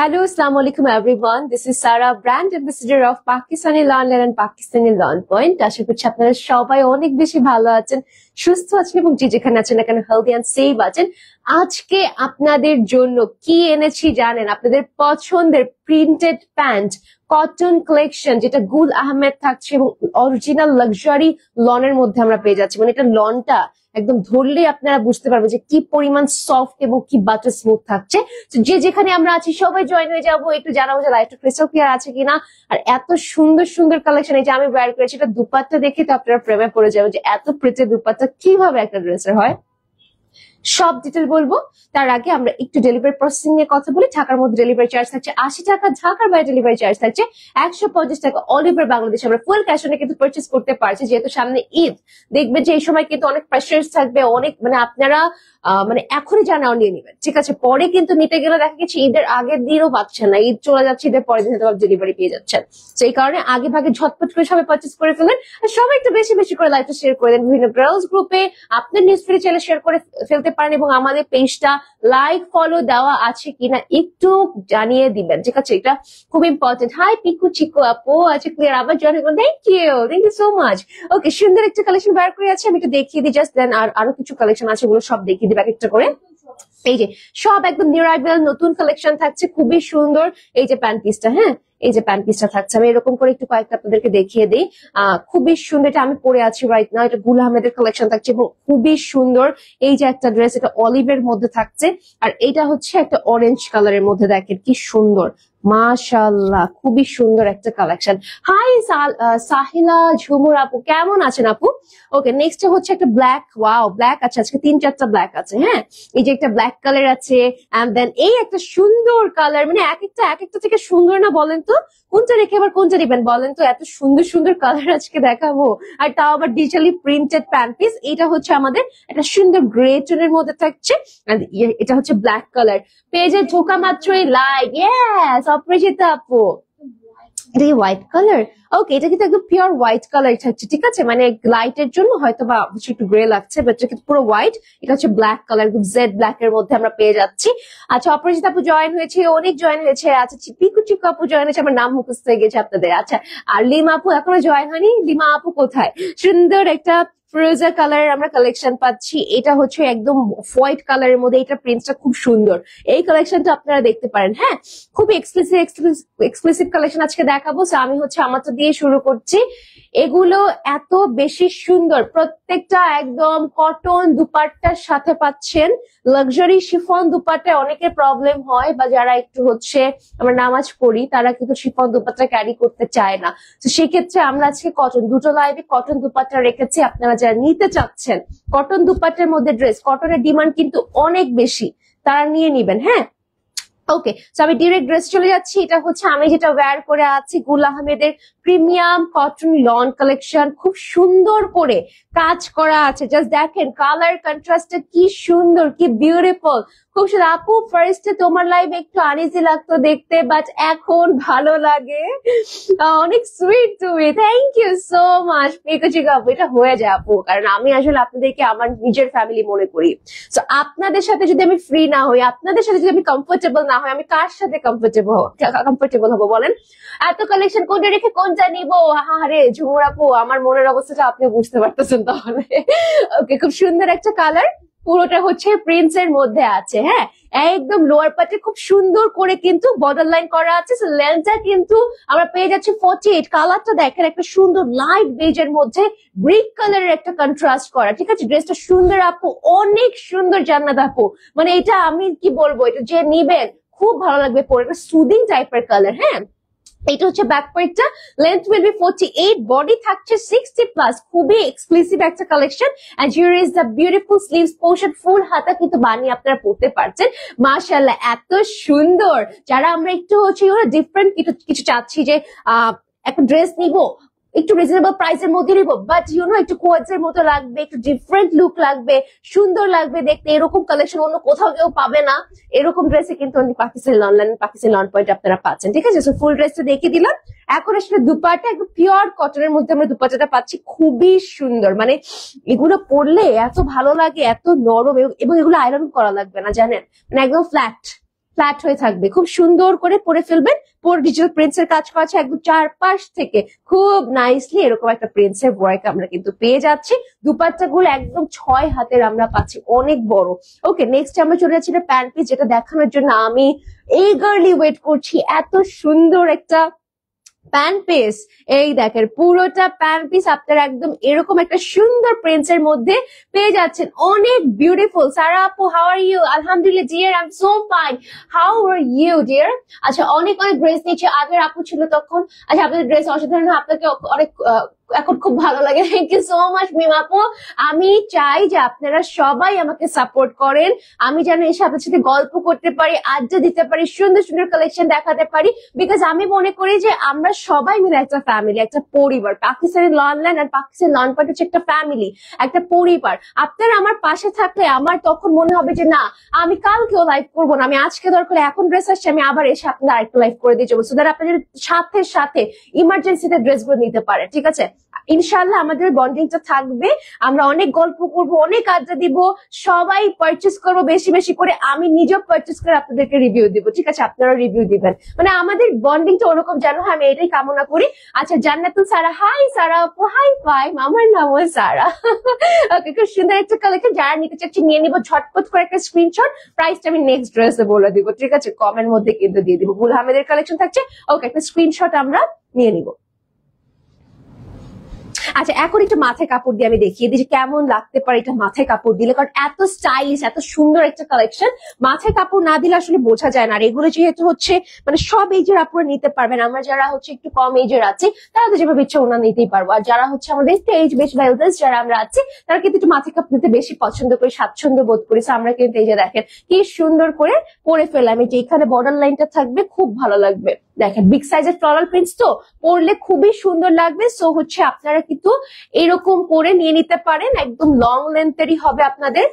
Hello, Assalamu alaikum everyone. This is Sarah, brand ambassador of Pakistani Lawnline and Pakistani Lawn Point. আশা করছি আপনারা সবাই অনেক বেশি ভালো আছেন, সুস্থ আছেন এবং যে যেখানে আছেন না কেন হেলদি এন্ড সেফ আছেন। আজকে আপনাদের জন্য কি এনেছি জানেন? আপনাদের পছন্দের প্রিন্টেড প্যান্ট কটন কালেকশন, যেটা গুল আহমেদ থাকছে এবং অরিজিনাল লাক্সারি লনের মধ্যে আমরা পেয়ে যাচ্ছি। মানে এটা লনটা একদম ধরলেই আপনারা বুঝতে পারবেন যে কি পরিমাণ সফট এবং কি বাটার স্মুথ থাকছে। যে যেখানে আমরা আছি সবাই জয়েন হয়ে যাবো, একটু জানাবো যে লাইফটা ক্রিস্টাল ক্লিয়ার আছে কিনা। আর এত সুন্দর সুন্দর কালেকশন এই যে আমি ওয়্যার করেছি, এটা দুপাট্টা দেখে তো আপনারা প্রেমে পড়ে যাবেন যে এত প্রিটি দুপাট্টা কিভাবে একটা ড্রেসের হয়। সব ডিটেল বলবো, তার আগে আমরা একটু ডেলিভারি প্রসেসিং নিয়ে কথা বলি। ঢাকার মধ্যে ডেলিভারি চার্জ থাকছে 80 টাকা, ঢাকার বাইরে ডেলিভারি চার্জ থাকছে 150 টাকা। অল ওভার বাংলাদেশে আমরা ফুল ক্যাশ অনে কিন্তু পারচেজ করতে পারছি, যেহেতু সামনে ঈদ। দেখবেন যে এই সময় কিন্তু অনেক প্রেশার থাকবে, অনেক মানে আপনারা মানে এখনই জানাও নিয়ে নেবেন, ঠিক আছে? পরে কিন্তু নিতে গেলে দেখা গেছে ঈদের আগের দিনও পাচ্ছেন না, ঈদ চলে যাচ্ছে, ঈদের পরের দিন হয়তো ডেলিভারি পেয়ে যাচ্ছেন। তো এই কারণে আগে ভাগে ঝটপট করে সবাই পারচেজ করে ফেলেন, আর সবাই একটু বেশি বেশি করে লাইভটা শেয়ার করে দেন বিভিন্ন গার্লস গ্রুপে, আপনার নিউজ ফিডে চাইলে শেয়ার করে ফেলতে পারেন এবং আমাদের পেজটা লাইক ফলো দেওয়া আছে কিনা একটু জানিয়ে দিবেন, ঠিক আছে? এটা খুব ইম্পর্টেন্ট। হাই পিকু চিকু আপু, আচ্ছা ক্লিয়ার, আবার জয়েন হয়ে থ্যাংক ইউ সো মাচ। ওকে, সুন্দর একটা কালেকশন বের করে আছে, আমি একটু দেখিয়ে দিই জাস্ট, দেন আর আরো কিছু কালেকশন আছে, ওগুলো সব দেখিয়ে দিই এক একটা করে। এই যে সব একদম নিউ অ্যারাইভাল নতুন কালেকশন থাকছে, খুবই সুন্দর। এই যে প্যান্ট পিসটা, হ্যাঁ এই যে প্যান্ট পিসটা থাকছে, আমি এরকম করে একটু কয়েকটা আপনাদেরকে দেখিয়ে দিই। খুবই সুন্দর, এটা আমি পরে আছি রাইট নাও। এটা গুল আহমেদের কালেকশন থাকছে এবং খুবই সুন্দর। এই যে একটা ড্রেস, এটা অলিভের মধ্যে থাকছে, আর এটা হচ্ছে একটা অরেঞ্জ কালারের মধ্যে, দেখেন কি সুন্দর, মাশাআল্লাহ, খুবই সুন্দর একটা কালেকশন। হাই সাহিলা ঝুমুর আপু, কেমন আছেন আপু? ওকে, নেক্সট হচ্ছে একটা ব্ল্যাক, ওয়াও ব্ল্যাক আছে, আজকে 3-4টা ব্ল্যাক আছে। হ্যাঁ, এই যে একটা ব্ল্যাক কালার আছে, এন্ড দেন এই একটা সুন্দর কালার, মানে এক একটা থেকে সুন্দর না? বলেন তো কোনটা রেখে আবার কোনটা দিবেন বলেন তো? এত সুন্দর সুন্দর কালার আজকে দেখাবো, আর তাও আবার ডিজিটালি প্রিন্টেড প্যান্ট পিস। এটা হচ্ছে আমাদের একটা সুন্দর গ্রে টোনের মধ্যে থাকছে, এটা হচ্ছে ব্ল্যাক কালার। পেজে ঢোকা মাত্রই লাইক, ইয়েস অপরিচিতা আপু, এটা কি হোয়াইট কালার? ওকে, এটা কিন্তু একদম পিওর হোয়াইট কালার থাকছে, ঠিক আছে? মানে লাইটের জন্য হয়তো বা একটু গ্রে লাগছে, বাট এটা কিন্তু পুরো হোয়াইট। এটা হচ্ছে ব্ল্যাক কালার, জেড ব্ল্যাক এর মধ্যে আমরা পেয়ে যাচ্ছি। আচ্ছা, অপরাজিতা আপু জয়েন হয়েছে, অনেক জয়েন হয়েছে। আচ্ছা, পিকু চিকু আপু জয়েন হয়েছে, আমার নাম মুখস্থ হয়ে গেছে আপনাদের। আচ্ছা, আর লিমা আপু এখনো জয়েন হয়নি। লিমা আপু কোথায়? সুন্দর একটা ফ্রোজা কালারের আমরা কালেকশন পাচ্ছি, এটা হচ্ছে একদম হোয়াইট কালারের মধ্যে, এটা প্রিন্টটা খুব সুন্দর। এই কালেকশনটা আপনারা দেখতে পারেন। হ্যাঁ, খুবই এক্সক্লুসিভ কালেকশন আজকে দেখাবো। আমি হচ্ছে আমারটা দিয়ে শুরু করছি। এগুলো এত বেশি সুন্দর, প্রত্যেকটা একদম কটন দুপাট্টার সাথে পাচ্ছেন। লাক্সারি শিফন দুপাট্টায় অনেকের প্রবলেম হয়, বা যারা একটু হচ্ছে আমরা নামাজ পড়ি তারা কিন্তু শিফন দুপাট্টা ক্যারি করতে চায় না। তো সেক্ষেত্রে আমরা আজকে কটন, দুটো লাইভে কটন দুপাট্টা রেখেছি। আপনারা যারা নিতে চাচ্ছেন কটন দুপাট্টার মধ্যে ড্রেস, কটনের ডিমান্ড কিন্তু অনেক বেশি, তারা নিয়ে নিবেন। হ্যাঁ, ওকে, তো আমি ডিরেক্ট ড্রেস চলে যাচ্ছি। এটা হচ্ছে আমি যেটা ওয়্যার করে আছি, গুল আহমেদের প্রিমিয়াম কটন লন কালেকশন, খুব সুন্দর করে কাজ করা আছে। জাস্ট দেখেন কালার কন্ট্রাস্টটা কি সুন্দর, কি বিউটিফুল, খুব সুন্দর। আপু ফার্স্টে তোমার লাইভ একটু আনইজি লাগতো দেখতে, বাট এখন ভালো লাগে, অনেক সুইট তুমি, থ্যাংক ইউ সো মাচ। আপু এটা হয়ে যায় আপু, কারণ আমি আসলে আপনাদেরকে আমার নিজের ফ্যামিলি মনে করি। তো আপনাদের সাথে যদি আমি ফ্রি না হই, আপনাদের সাথে যদি আমি কমফোর্টেবল না হই, আমি কার সাথে কমফোর্টেবল হবো বলেন? এত কালেকশন কোনটা রেখে কোনটা নিবো? আরে ঝুমুর আপু, আমার মনের অবস্থাটা আপনি বুঝতে পারতেছেন তাহলে। ওকে, খুব সুন্দর একটা কালার, পুরোটা হচ্ছে প্রিন্টস এর মধ্যে আছে। হ্যাঁ, একদম লোয়ার পার্টে খুব সুন্দর করে কিন্তু বর্ডার লাইন করা আছে। লেন্থটা কিন্তু আমরা পেয়ে যাচ্ছি 48। কালারটা দেখেন, একটা সুন্দর লাইট বেজের মধ্যে ব্রিক কালারের একটা কন্ট্রাস্ট করা, ঠিক আছে? ড্রেসটা সুন্দর আপু, অনেক সুন্দর জান্নাত আপু, মানে এটা আমি কি বলবো, এটা যে নিবেন খুব ভালো লাগবে পরে, একটা সুদিং টাইপের কালার। হ্যাঁ, এটা হচ্ছে ব্যাক পার্টটা, লেন্থ উইল বি 48, বডি থাকছে 60+, খুবই এক্সক্লুসিভ একটা collection. And here is the beautiful sleeves portion, full হাতা কিন্তু বানিয়ে আপনারা পড়তে পারছেন। মাশাআল্লাহ, এত সুন্দর। যারা আমরা একটু হচ্ছে ডিফারেন্ট কিছু চাচ্ছি, যে একটা ড্রেস নিবো একটু রিজনেবল প্রাইসের মধ্যে নিবো, বাট একটু কোয়ার্টস এর মতো লাগবে, একটু ডিফারেন্ট লুক লাগবে, সুন্দর লাগবে দেখতে, এরকম কালেকশন অন্য কোথাও কেউ পাবে না। এরকম ড্রেসে কিন্তু Pakistani online, Pakistani lawn point আপনারা পাচ্ছেন, ঠিক আছে? সো ফুল ড্রেসটা দেখিয়ে দিলাম। এখন আসলে দুপাট্টা একদম পিওর কটনের মধ্যে আমরা দুপাট্টাটা পাচ্ছি, খুবই সুন্দর। মানে এগুলো পরলে এত ভালো লাগে, এত নরম, এবং এগুলো আয়রন করা লাগবে না, জানেন? মানে একদম ফ্ল্যাট ফ্ল্যাট হয়ে থাকবে, খুব সুন্দর করে পরে ফেলবেন। পুরো ডিজিটাল প্রিন্টস এর কাজ করা আছে একদম চারপাশ থেকে, খুব নাইসলি এরকম একটা প্রিন্টস এর ওয়ার্ক আমরা কিন্তু পেয়ে যাচ্ছি। দুপাট্টা গুলো একদম 6 হাতের আমরা পাচ্ছি, অনেক বড়। ওকে, নেক্সট আমরা চলে যাচ্ছি প্যান্ট পিস, যেটা দেখানোর জন্য আমি এইগারলি ওয়েট করছি। এত সুন্দর একটা প্যান্ট পিস, এই দেখেন পুরোটা প্যান্ট পিস আপনারা একদম এরকম একটা সুন্দর প্রিন্টস এর মধ্যে পেয়ে যাচ্ছেন, অনেক বিউটিফুল। সারা আপু, হাউ আর ইউ? আলহামদুলিল্লাহ dear, I am so fine. How are you dear? আচ্ছা, অনেক অনেক ড্রেস নিচ্ছে, আগের আপু ছিল তখন। আচ্ছা, আপনাদের ড্রেস অসাধারণ, আপনাকে অনেক এখন খুব ভালো লাগে। থ্যাংক ইউ সো মাচ মিম আপু। আমি চাই যে আপনারা সবাই আমাকে সাপোর্ট করেন, আমি যেন এসে আপনার সাথে গল্প করতে পারি, আড্ডা দিতে পারি, সুন্দর সুন্দর কালেকশন দেখাতে পারি। বিকজ আমি মনে করি যে আমরা সবাই মিলে একটা ফ্যামিলি, একটা পরিবার। পাকিস্তানি লনল্যান্ড আর পাকিস্তানি লন পয়েন্ট হচ্ছে একটা ফ্যামিলি, একটা পরিবার। আপনারা আমার পাশে থাকলে আমার তখন মনে হবে যে না, আমি কালকেও লাইভ করবো না, আমি আজকে দরকার এখন ড্রেস আসছে, আমি আবার এসে আপনার আরেকটা লাইভ করে দিয়ে যাবো, সো দ্যাট আপনাদের সাথে সাথে ইমার্জেন্সিতে ড্রেসগুলো নিতে পারে। ঠিক আছে, ইনশাল্লাহ আমাদের বন্ডিংটা থাকবে, আমরা অনেক গল্প করব, অনেক আড্ডা দিব, সবাই পারচেস করবো বেশি বেশি করে, আমি নিজেও পারচেস করে আপনাদেরকে রিভিউ দিব। ঠিক আছে, আপনারা রিভিউ দিবেন, মানে আমাদের বন্ডিংটা ওরকম যেন হয়, আমি এটাই কামনা করি। আচ্ছা, জান্নাতুল সারা, হাই সারা আপু। হাই ফাই, আমার নামও সারা। ওকে, খুব সুন্দর একটা কালেকশন, যারা নিতে চাচ্ছি নিয়ে নিবো ঝটপট করে একটা স্ক্রিনশট, প্রাইসটা আমি নেক্সট ড্রেসে বলে দিব। ঠিক আছে, কমেন্ট মধ্যে কিন্তু দিয়ে দিব। গুল আহমেদের কালেকশন থাকছে। ওকে, একটা স্ক্রিনশট আমরা নিয়ে নিব। আচ্ছা, এখন একটু মাথায় কাপড় দিয়ে আমি দেখিয়ে দিই কেমন লাগতে পারে এটা মাথায় কাপড় দিলে, কারণ এত স্টাইলিশ, এত সুন্দর একটা কালেকশন, মাথায় কাপড় না দিলে আসলে বোঝা যায় না। আর এগুলো যেহেতু হচ্ছে মানে সব এজের আপনারা নিতে পারবেন, আমরা যারা হচ্ছে একটু কম এজের আছি তারা তো যেভাবে ইচ্ছা ওনা নিতেই পারবো, আর যারা হচ্ছে আমাদের এজ বেশ ওয়েলডেস যারা আমরা আছি তারা কিন্তু একটু মাথায় কাপড় নিতে বেশি পছন্দ করি, স্বাচ্ছন্দ্য বোধ করি। আমরা কিন্তু এই যে দেখেন কি সুন্দর করে পরে ফেলাম, এই যে এখানে বর্ডার লাইনটা থাকবে, খুব ভালো লাগবে। দেখেন বিগ সাইজের ফ্লোরাল প্রিন্টস তো পরলে খুবই সুন্দর লাগবে। সো হচ্ছে আপনারা কিন্তু এরকম করে নিয়ে নিতে পারেন, একদম লং লেন্থেরই হবে আপনাদের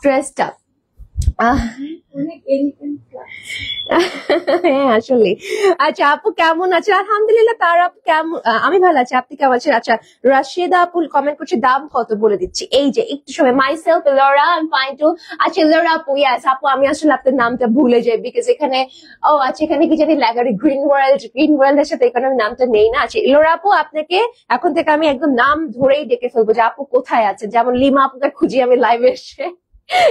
ড্রেসটা। হ্যাঁ আসলে। আচ্ছা আপু কেমন আছেন? আলহামদুলিল্লাহ। তার আপু কেমন? আমি ভালো আছি, আপনি কেমন আছেন? আচ্ছা, রাশিদা আপু কমেন্ট করছে দাম কত বলে দিচ্ছি, এই যে একটু সময়। Myself Laura, I am fine too. আচ্ছা লরা আপু, ইয়াস আপু, আমি আসলে আপনার নামটা ভুলে যাই, বিকজ এখানে আচ্ছা এখানে কি জানি লেখা গ্রিন ওয়ার্ল্ড এর সাথে এখানে আমি নামটা নেই না। আচ্ছা লরা আপু, আপনাকে এখন থেকে আমি একদম নাম ধরেই ডেকে ফেলবো যে আপু কোথায় আছেন, যেমন লিমা আপুকে খুঁজি আমি লাইভে এসে।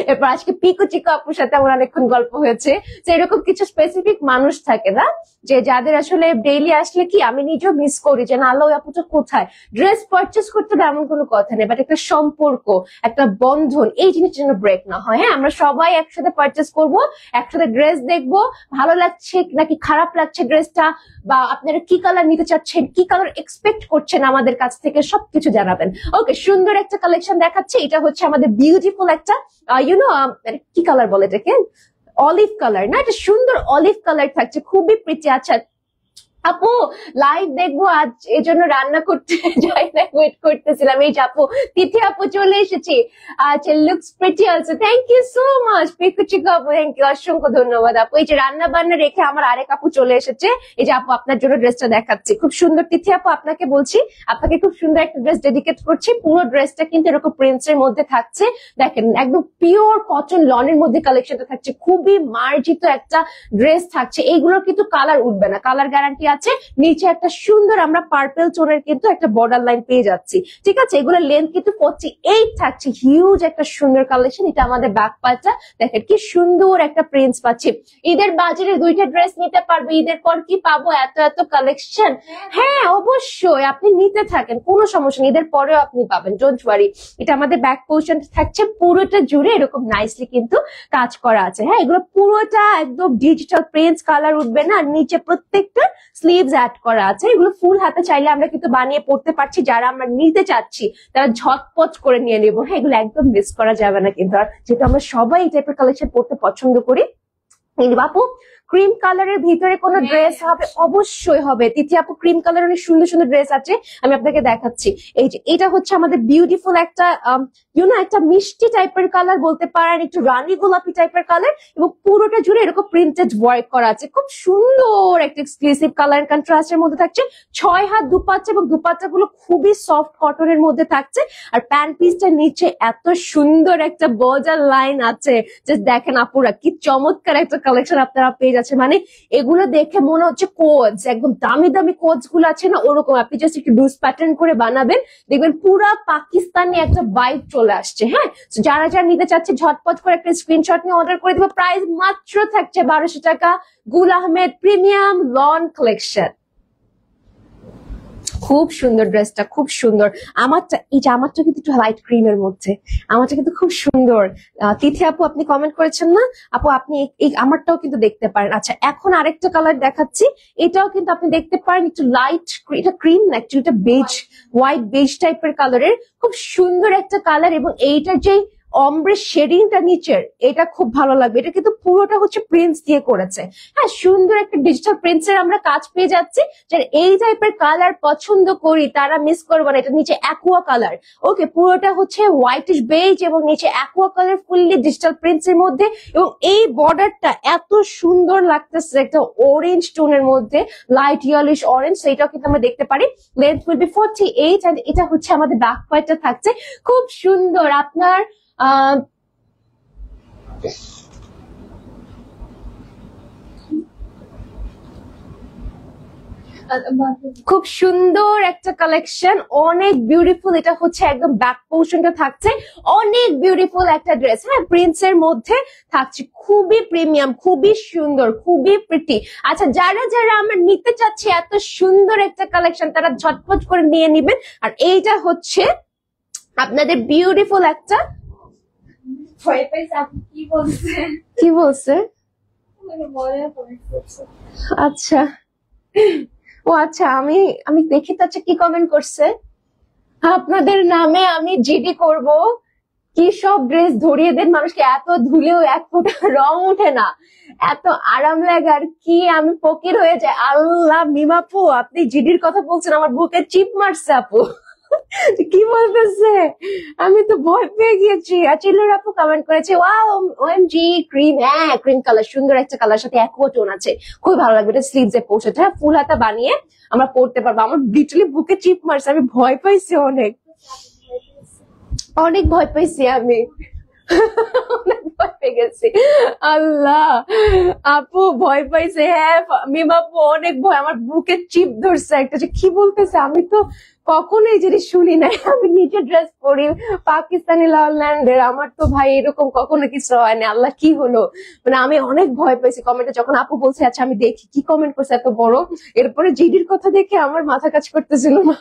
এরপর আজকে পিকু চিকু আপুর সাথে আমার অনেকক্ষণ গল্প হয়েছে। যে এরকম কিছু স্পেসিফিক মানুষ থাকে না, যে যাদের আসলে ডেইলি আসলে কি আমি নিজেও মিস করি যে না আল্লাহ আপুটা কোথায়। ড্রেস পারচেস করতে এমন কোনো কথা নেই, বাট একটা সম্পর্ক, একটা বন্ধন, এই জিনিসটা যেন ব্রেক না হয়। হ্যাঁ, আমরা সবাই একসাথে পারচেস করব, একসাথে ড্রেস দেখবো, ভালো লাগছে নাকি খারাপ লাগছে ড্রেসটা, বা আপনারা কি কালার নিতে চাচ্ছেন, কি কালার এক্সপেক্ট করছেন আমাদের কাছ থেকে, সবকিছু জানাবেন। ওকে, সুন্দর একটা কালেকশন দেখাচ্ছে, এটা হচ্ছে আমাদের বিউটিফুল একটা কি কালার বলে এটাকে, অলিভ কালার না, এটা সুন্দর অলিভ কালার থাকছে, খুবই প্রিটি। আচ্ছা আপু লাইভ দেখবো আজ, এজন্য রান্না করতে যাই না, ওয়েট করতেছিলাম। এই যে আপু তিথি আপু চলে এসেছি। আচ্ছা, looks pretty also, thank you so much Piku Chiku আপু, থ্যাংক ইউ, অসংখ্য ধন্যবাদ আপু। এই যে রান্না বান্না রেখে আমার আরেক আপু চলে এসেছে, এই যে আপু আপনার জন্য ড্রেসটা দেখাচ্ছি, খুব সুন্দর। তিথি আপু আপনাকে বলছি, আপনাকে খুব সুন্দর একটা ড্রেস ডেডিকেট করছি। পুরো ড্রেসটা কিন্তু এরকম প্রিন্টস এর মধ্যে থাকছে, দেখেন একদম পিওর কটন লনের মধ্যে কালেকশনটা থাকছে, খুবই মার্জিত একটা ড্রেস থাকছে। এইগুলোর কিন্তু কালার উঠবে না, কালার গ্যারান্টি আছে। নিচে একটা সুন্দর আমরা পার্পল টোনের কিন্তু একটা বর্ডার লাইন পেয়ে যাচ্ছি। ঠিক আছে, এগুলোর লেন্থ কিন্তু 48 থাকছে, হিউজ একটা সুন্দর কালেকশন। এটা আমাদের ব্যাক পার্টটা দেখেন কি সুন্দর একটা প্রিন্টস পাচ্ছি। ঈদের বাজারে দুইটা ড্রেস নিতে পারবো, ঈদের পর কি পাবো এত এত কালেকশন। হ্যাঁ অবশ্যই আপনি নিতে থাকেন, কোনো সমস্যা নেই, ঈদের পরেও আপনি পাবেন, ডোন্ট ওয়ারি। এটা আমাদের ব্যাক পোর্শন থাকছে পুরোটা জুড়ে এরকম নাইসলি কিন্তু কাজ করা আছে। হ্যাঁ, এগুলো পুরোটা একদম ডিজিটাল প্রিন্টস, কালার উঠবে না, আর নিচে প্রত্যেকটা স্লিভস অ্যাড করা আছে। এগুলো ফুল হাতে চাইলে আমরা কিন্তু বানিয়ে পড়তে পারছি, যারা আমরা নিতে চাচ্ছি তারা ঝটপট করে নিয়ে নেবো। হ্যাঁ, এগুলো একদম মিস করা যাবে না কিন্তু, আর যেহেতু আমরা সবাই এই টাইপের কালেকশন পড়তে পছন্দ করি। আপু ক্রিম কালারের ভিতরে কোনো ড্রেস হবে? অবশ্যই হবে। তিথি আপু ক্রিম কালার অনেক সুন্দর সুন্দর ড্রেস আছে, আমি আপনাকে দেখাচ্ছি। এই যে এটা হচ্ছে আমাদের বিউটিফুল একটা একটা মিষ্টি টাইপের কালার বলতে পারেন, একটু রানী গোলাপি টাইপের কালার, এবং পুরোটা জুড়ে এরকম প্রিন্টেড ওয়ার্ক করা আছে। খুব সুন্দর একটা এক্সক্লুসিভ কালার কন্ট্রাস্টের মধ্যে থাকছে। 6 হাত দুপাট্টা, এবং দুপাট্টা গুলো খুবই সফট কটনের মধ্যে থাকছে। আর প্যান্ট পিসটার নিচে এত সুন্দর একটা বর্ডার লাইন আছে, যে দেখেন আপুরা কি চমৎকার একটা কালেকশন আপনারা পেয়ে যাচ্ছেন। মানে এগুলো দেখে মনে হচ্ছে কোডস, একদম দামি দামি কোডস গুলো আছে না, ওরকম। আপনি জাস্ট একটু লুজ প্যাটার্ন করে বানাবেন, দেখবেন পুরা পাকিস্তানি একটা ভাইব চলে আসছে। হ্যাঁ, যারা যারা নিতে চাচ্ছে ঝটপট করে একটা স্ক্রিনশট নিয়ে অর্ডার করে দিবে। প্রাইস মাত্র থাকছে 1200 টাকা। গুল আহমেদ প্রিমিয়াম লন কালেকশন। খুব সুন্দর ড্রেসটা, খুব সুন্দর। আমারটা কিন্তু একটু লাইট ক্রিমের মধ্যে, আমারটা কিন্তু খুব সুন্দর। তিথি আপু আপনি কমেন্ট করেছেন না আপু, আপনি আমারটাও কিন্তু দেখতে পারেন। আচ্ছা, এখন আরেকটা কালার দেখাচ্ছি, এটাও কিন্তু আপনি দেখতে পারেন, একটু লাইট, এটা ক্রিম না, অ্যাকচুয়ালি এটা বেজ, হোয়াইট বেজ টাইপের কালারের, খুব সুন্দর একটা কালার। এবং এইটার যে অমব্রে শেডিংটা নিচের, এটা খুব ভালো লাগবে। এটা কিন্তু পুরোটা হচ্ছে প্রিন্টস দিয়ে করেছে। হ্যাঁ, সুন্দর একটা ডিজিটাল প্রিন্টস এর আমরা কাজ পেয়ে যাচ্ছি। যারা এই টাইপের কালার পছন্দ করি তারা মিস করবে না। এটা নিচে অ্যাকুয়া কালার, ওকে, পুরোটা হচ্ছে হোয়াইটিশ বেজ, এবং নিচে Aqua colour fully digital prints এর মধ্যে। এবং এই বর্ডারটা এত সুন্দর লাগতেছে, একটা অরেঞ্জ টোনের মধ্যে, লাইট ইয়েলোইশ অরেঞ্জ। সেটাও কিন্তু আমরা দেখতে পারি। লেন্থ উইল বি 48, এন্ড এটা হচ্ছে আমাদের ব্যাক পার্টটা থাকছে খুব সুন্দর। আপনার খুব সুন্দর একটা কালেকশন, অনেক বিউটিফুল। এটা হচ্ছে একদম ব্যাক পোর্শনটা থাকছে, অনেক বিউটিফুল একটা ড্রেস। হ্যাঁ, প্রিন্টস এর মধ্যে থাকছে, খুবই প্রিমিয়াম, খুবই সুন্দর, খুবই প্রিটি। আচ্ছা, যারা যারা আমরা নিতে চাচ্ছি এত সুন্দর একটা কালেকশন, তারা ঝটপট করে নিয়ে নিবেন। আর এইটা হচ্ছে আপনাদের বিউটিফুল একটা, কি বলছে? আচ্ছা, ও আচ্ছা, আমি দেখি তো। আচ্ছা, কি কমেন্ট করছে? আপনাদের নামে আমি জিডি করব, কি সব ড্রেস ধরিয়ে দেন, মানুষকে এত ধুলেও এক ফোঁটা রং ওঠে না, এত আরাম লাগে। আর কি আমি ফকির হয়ে যায়। আল্লাহ, মিমাপু আপনি জিডির কথা বলছেন, আমার বুকে চিপ মারছে আপু। কি বলতেছে, আমি তো ভয় পেয়ে গিয়েছি। আর চিল্লুর আপু কমেন্ট করেছে, ওয়াও ওএমজি ক্রিম, হ্যাঁ ক্রিম কালার, সুন্দর একটা কালার, সাথে অ্যাকুয়া টোন আছে, খুব ভালো লাগবে। এটা স্লিভস এ পৌঁছেছে, হ্যাঁ, ফুল হাতা বানিয়ে আমরা পড়তে পারবো। আমার লিটারালি বুকে চিপ মারছে, আমি ভয় পাইছি, অনেক অনেক ভয় পাইছি আমি। অনেক ভয় পেয়ে গেছি। আল্লাহ, আপু ভয় পাইছে। হ্যাঁ মিমাপু অনেক ভয়, আমার বুকে চিপ ধরছে একটা। যে কি বলতেছে, আমি তো কখনো এই জিনিস শুনি নাই। আমি নিজে ড্রেস পরি পাকিস্তানি লল্যান্ডের, আমার তো ভাই এরকম কখনো কিছু হয় না। আল্লাহ, কি হলো, মানে আমি অনেক ভয় পাইছি কমেন্টে যখন আপু বলছে। আচ্ছা, আমি দেখি কি কমেন্ট করছে এত বড়। এরপরে জিডির কথা দেখে আমার মাথা কাজ করতেছিল না।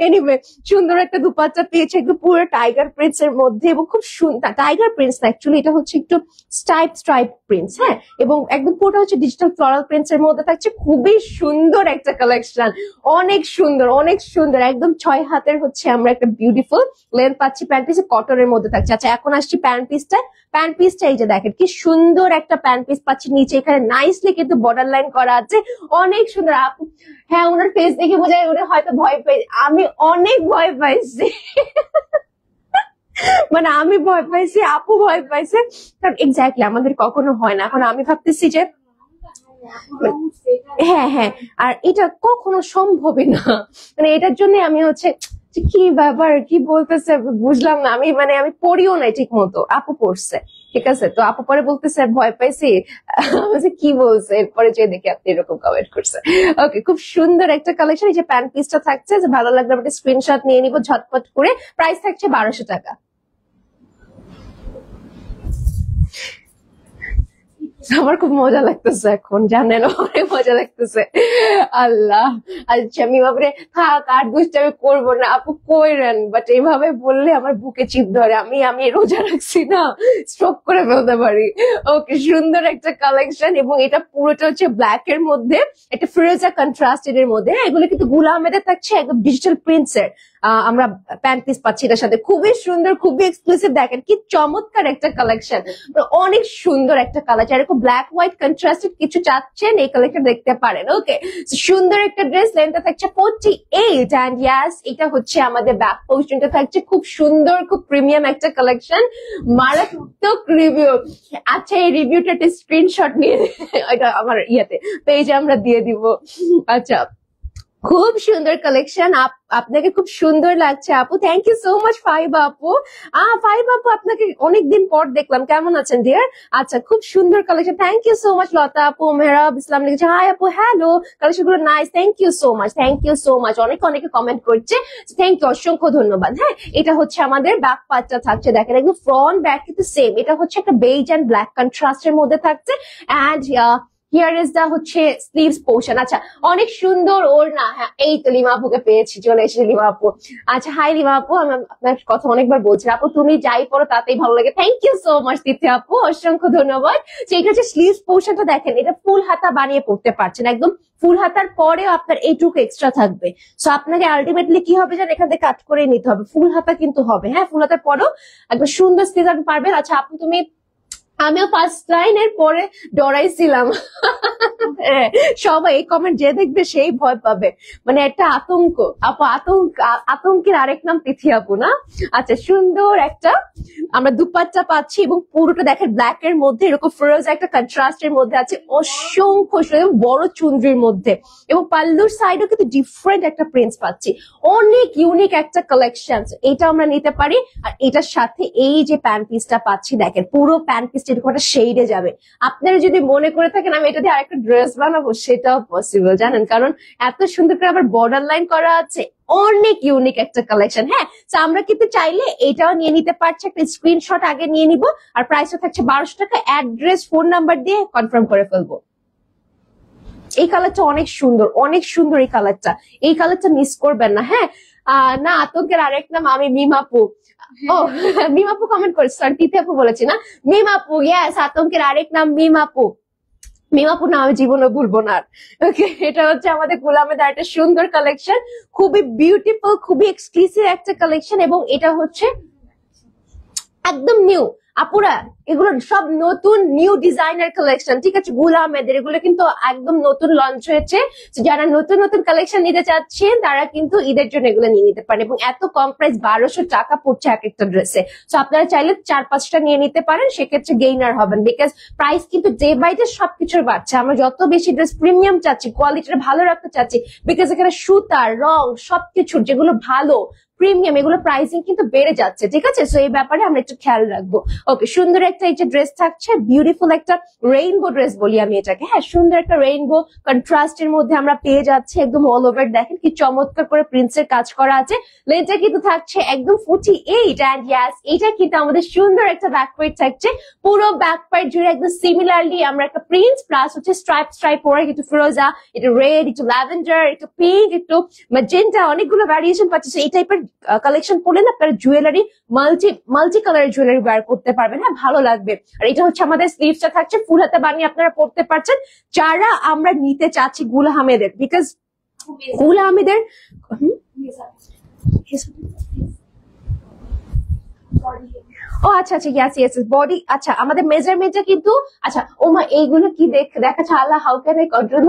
এনিওয়ে, সুন্দর একটা দুপাট্টা পেয়েছে, একটু পুরো টাইগার প্রিন্টস এর মধ্যে, এবং খুব সুন্দর। টাইগার প্রিন্টস না, অ্যাকচুয়ালি এটা হচ্ছে একটু স্ট্রাইপ প্রিন্টস। হ্যাঁ, এবং একদম পুরোটা হচ্ছে ডিজিটাল ফ্লোরাল প্রিন্টস এর মধ্যে থাকছে। খুবই সুন্দর একটা কালেকশন, অনেক সুন্দর, অনেক সুন্দর। একদম 6 হাতের হচ্ছে আমরা একটা বিউটিফুল লেন্থ পাচ্ছি। প্যান্ট পিস কটনের মধ্যে থাকছে। আচ্ছা, এখন আসছি প্যান্ট পিসটা। প্যান্ট পিসটা এই যে দেখেন, কি সুন্দর একটা প্যান্ট পিস পাচ্ছি। নিচে এখানে নাইসলি কিন্তু বর্ডার লাইন করা আছে, অনেক সুন্দর। হ্যাঁ, ওনার ফেস দেখে বোঝা যায় উনি হয়তো ভয় পেয়ে, আমি অনেক ভয় পাইছি। মানে আমি ভয় পাইছি, আপু ভয় পাইছে, কারণ এক্স্যাক্টলি আমাদের কখনো হয় না। এখন আমি ভাবতেছি যে হ্যাঁ হ্যাঁ, আর এটা কখনো সম্ভবই না। মানে এটার জন্য আমি হচ্ছে কি ব্যাপার, কি বলতেছে বুঝলাম না। আমি পড়িও নাই ঠিক মতো, আপু পড়ছে, ঠিক আছে। তো আপু পরে বলতেছে ভয় পাইছি, কি বলছে, এরপরে যে দেখি আপনি এরকম কমেন্ট করছে। ওকে, খুব সুন্দর একটা কালেকশন। এই যে প্যান্ট পিসটা থাকছে, যে ভালো লাগলে আমরা স্ক্রিনশট নিয়ে নিবো ঝটপট করে। প্রাইস থাকছে 1200 টাকা। আমার খুব মজা লাগতেছে এখন, জানেন, অনেক মজা লাগতেছে। আল্লাহ, আচ্ছা আমি ভাবরে থাক, আর দুষ্টামি করবো না, আপু কইরেন, বাট এইভাবে বললে আমার বুকে চিপ ধরে। আমি রোজা রাখছি না, স্ট্রোক করে ফেলতে পারি। ওকে, সুন্দর একটা কালেকশন, এবং এটা পুরোটা হচ্ছে ব্ল্যাক এর মধ্যে, একটা ফিরোজা কন্ট্রাস্টেড এর মধ্যে। এগুলো কিন্তু গুল আহমেদের থাকছে, একদম ডিজিটাল প্রিন্টস এর আমরা প্যান্ট পিস পাচ্ছি এটার সাথে, খুবই সুন্দর, খুবই এক্সক্লুসিভ। দেখেন কি চমৎকার একটা কালেকশন, অনেক সুন্দর একটা কালার। যারা এরকম ব্ল্যাক হোয়াইট কন্ট্রাস্টেড কিছু চাচ্ছেন এই কালেকশন দেখতে পারেন। ওকে, সুন্দর একটা ড্রেস, লেন্থটা থাকছে 48 এন্ড ইয়াস এটা হচ্ছে আমাদের ব্যাক পোর্শনটা থাকছে খুব সুন্দর, খুব প্রিমিয়াম একটা কালেকশন, মারাত্মক রিভিউ। আচ্ছা এই রিভিউটা একটা স্ক্রিনশট নিয়ে এটা আমার পেজে আমরা দিয়ে দিব। আচ্ছা খুব সুন্দর কালেকশন, আপনাকে খুব সুন্দর লাগছে আপু, থ্যাংক ইউ সো মাচ ফাইবা আপু। ফাইবা আপু আপনাকে অনেকদিন পর দেখলাম, কেমন আছেন ডিয়ার? আচ্ছা খুব সুন্দর collection, thank you so much. Lata আপু, মেহরাব ইসলাম লিখেছে হাই আপু, হ্যালো, কালেকশন গুলো nice, thank you so much, thank you so much. অনেকে কমেন্ট করছে, থ্যাংক ইউ, অসংখ্য ধন্যবাদ। হ্যাঁ এটা হচ্ছে আমাদের ব্যাক পার্টটা থাকছে, দেখেন একদম ফ্রন্ট ব্যাক কিন্তু সেম, এটা হচ্ছে একটা বেজ এন্ড ব্ল্যাক কন্ট্রাস্টের মধ্যে থাকছে। অ্যান্ড হিয়ার ইজ দা হচ্ছে স্লিভস পোর্শন। আচ্ছা অনেক সুন্দর ওড়না। হ্যাঁ এই তো লিমা আপুকে পেয়েছি, চলে এসেছি লিমা আপু। আচ্ছা হাই লিমা আপু, আমি আপনার কথা অনেকবার বলছি আপু, তুমি যাই পড়ো তাতেই ভালো লাগে, থ্যাংক ইউ সো মাচ তিথি আপু, অসংখ্য ধন্যবাদ। এটা হচ্ছে স্লিভস পোর্শনটা, দেখেন এটা ফুল হাতা বানিয়ে পড়তে পারছেন, একদম ফুল হাতার পরেও আপনার এইটুকু এক্সট্রা থাকবে। সো আপনাকে আলটিমেটলি কি হবে যেন এখান থেকে কাট করে নিতে হবে, ফুল হাতা কিন্তু হবে। হ্যাঁ ফুল হাতার পরেও একদম সুন্দর স্লিভ আপনি পারবেন। আচ্ছা আপু তুমি, আমিও ফার্স্ট লাইনের পরে ডরাইছিলাম সবাই এই কমেন্ট যে দেখবে সেই ভয় পাবে, মানে একটা আতঙ্ক আপু, আতঙ্কের আরেক নাম তিথি আপু না? আচ্ছা সুন্দর একটা আমরা দুপাট্টা পাচ্ছি এবং পুরোটা দেখেন ব্ল্যাক এর মধ্যে এরকম ফিরোজ একটা কন্ট্রাস্টের মধ্যে আছে, অসংখ্য বড় চুনরির মধ্যে, এবং পাল্লুর সাইডও কিন্তু ডিফারেন্ট একটা প্রিন্টস পাচ্ছি, অনেক ইউনিক একটা কালেকশন। এটা আমরা নিতে পারি। আর এটার সাথে এই যে প্যান্ট পিসটা পাচ্ছি, দেখেন পুরো প্যান্ট পিসটা এরকম একটা শেডে যাবে। আপনারা যদি মনে করে থাকেন আমি এটা দিয়ে আরেকটা ড্রেস বানাবো, সেটাও পসিবল জানেন, কারণ এত সুন্দর করে আবার বর্ডার লাইন করা আছে, অনেক ইউনিক একটা কালেকশন। হ্যাঁ আমরা কিন্তু চাইলে এটাও নিয়ে নিতে পারছি, একটা স্ক্রিনশট আগে নিয়ে নিব, আর প্রাইসটা থাকছে 1200 টাকা, অ্যাড্রেস ফোন নাম্বার দিয়ে কনফার্ম করে ফেলবো। এই কালারটা অনেক সুন্দর, অনেক সুন্দর এই কালারটা, এই কালারটা মিস করবেন না। হ্যাঁ না আতঙ্কের আরেক নাম আমি মিমাপু। ও মিমাপু কমেন্ট করে, সরি তিথি আপু বলেছি না, মিমাপু, ইয়েস আতঙ্কের আরেক নাম মিমাপু। মিমাপু না আমি জীবনে ভুলবো না। ওকে এটা হচ্ছে আমাদের গোলামের একটা সুন্দর কালেকশন, খুবই বিউটিফুল, খুবই এক্সক্লুসিভ একটা কালেকশন, এবং এটা হচ্ছে একদম নিউ আপুরা, এগুলো সব নতুন নিউ ডিজাইনার কালেকশন, ঠিক আছে? গোলামেদের এগুলো কিন্তু একদম নতুন লঞ্চ হয়েছে, যারা নতুন নতুন কালেকশন নিতে চাচ্ছেন তারা কিন্তু ঈদের জন্য এগুলো নিয়ে নিতে পারেন, এবং এত কম প্রাইস 1200 টাকা পড়ছে এক একটা ড্রেসে। তো আপনারা চাইলে 4-5টা নিয়ে নিতে পারেন, সেক্ষেত্রে গেইনার হবেন, বিকজ প্রাইস কিন্তু ডে বাই ডে সবকিছুর বাড়ছে। আমরা যত বেশি ড্রেস প্রিমিয়াম চাচ্ছি, কোয়ালিটিটা ভালো রাখতে চাচ্ছি, বিকজ এখানে সুতার রং সবকিছুর যেগুলো ভালো প্রিমিয়াম, এগুলো প্রাইসিং কিন্তু বেড়ে যাচ্ছে, ঠিক আছে? সো এই ব্যাপারে আমরা একটু খেয়াল রাখবো। ওকে সুন্দর একটা এই যে ড্রেস থাকছে, বিউটিফুল একটা রেইনবো ড্রেস বলি আমি এটাকে। হ্যাঁ সুন্দর একটা রেইনবো কন্ট্রাস্টের মধ্যে আমরা পেয়ে যাচ্ছি, একদম অল ওভার দেখেন কি চমৎকার করে প্রিন্টসের কাজ করা আছে। লেন্থটা কিন্তু থাকছে একদম 48 এন্ড ইয়াস এটা কিন্তু আমাদের সুন্দর একটা ব্যাক পার্ট থাকছে, পুরো ব্যাক পার্ট জুড়ে একদম সিমিলারলি আমরা একটা প্রিন্টস প্লাস হচ্ছে স্ট্রাইপ পরে, একটু ফিরোজা, একটু রেড, একটু ল্যাভেন্ডার, একটু পিঙ্ক, একটু ম্যাজেন্টা, অনেকগুলো ভ্যারিয়েশন পাচ্ছি। এই টাইপের কালেকশন পড়লে না আপনারা জুয়েলারি মাল্টি কালারের জুয়েলারি বার করতে পারবেন, হ্যাঁ ভালো লাগবে। আর এটা হচ্ছে আমাদের স্লিভসটা থাকছে ফুল হাতে বানিয়ে আপনারা পড়তে পারছেন, যারা আমরা নিতে চাচ্ছি গুল আহমেদের, বিকজ গুল আহমেদের ও আচ্ছা ইয়েস বডি। আচ্ছা আমাদের মেজারমেন্টটা কিন্তু আচ্ছা ওমা এইগুলো কি দেখাচ্ছে, আল্লাহ হাউ ক্যান আই কন্ট্রোল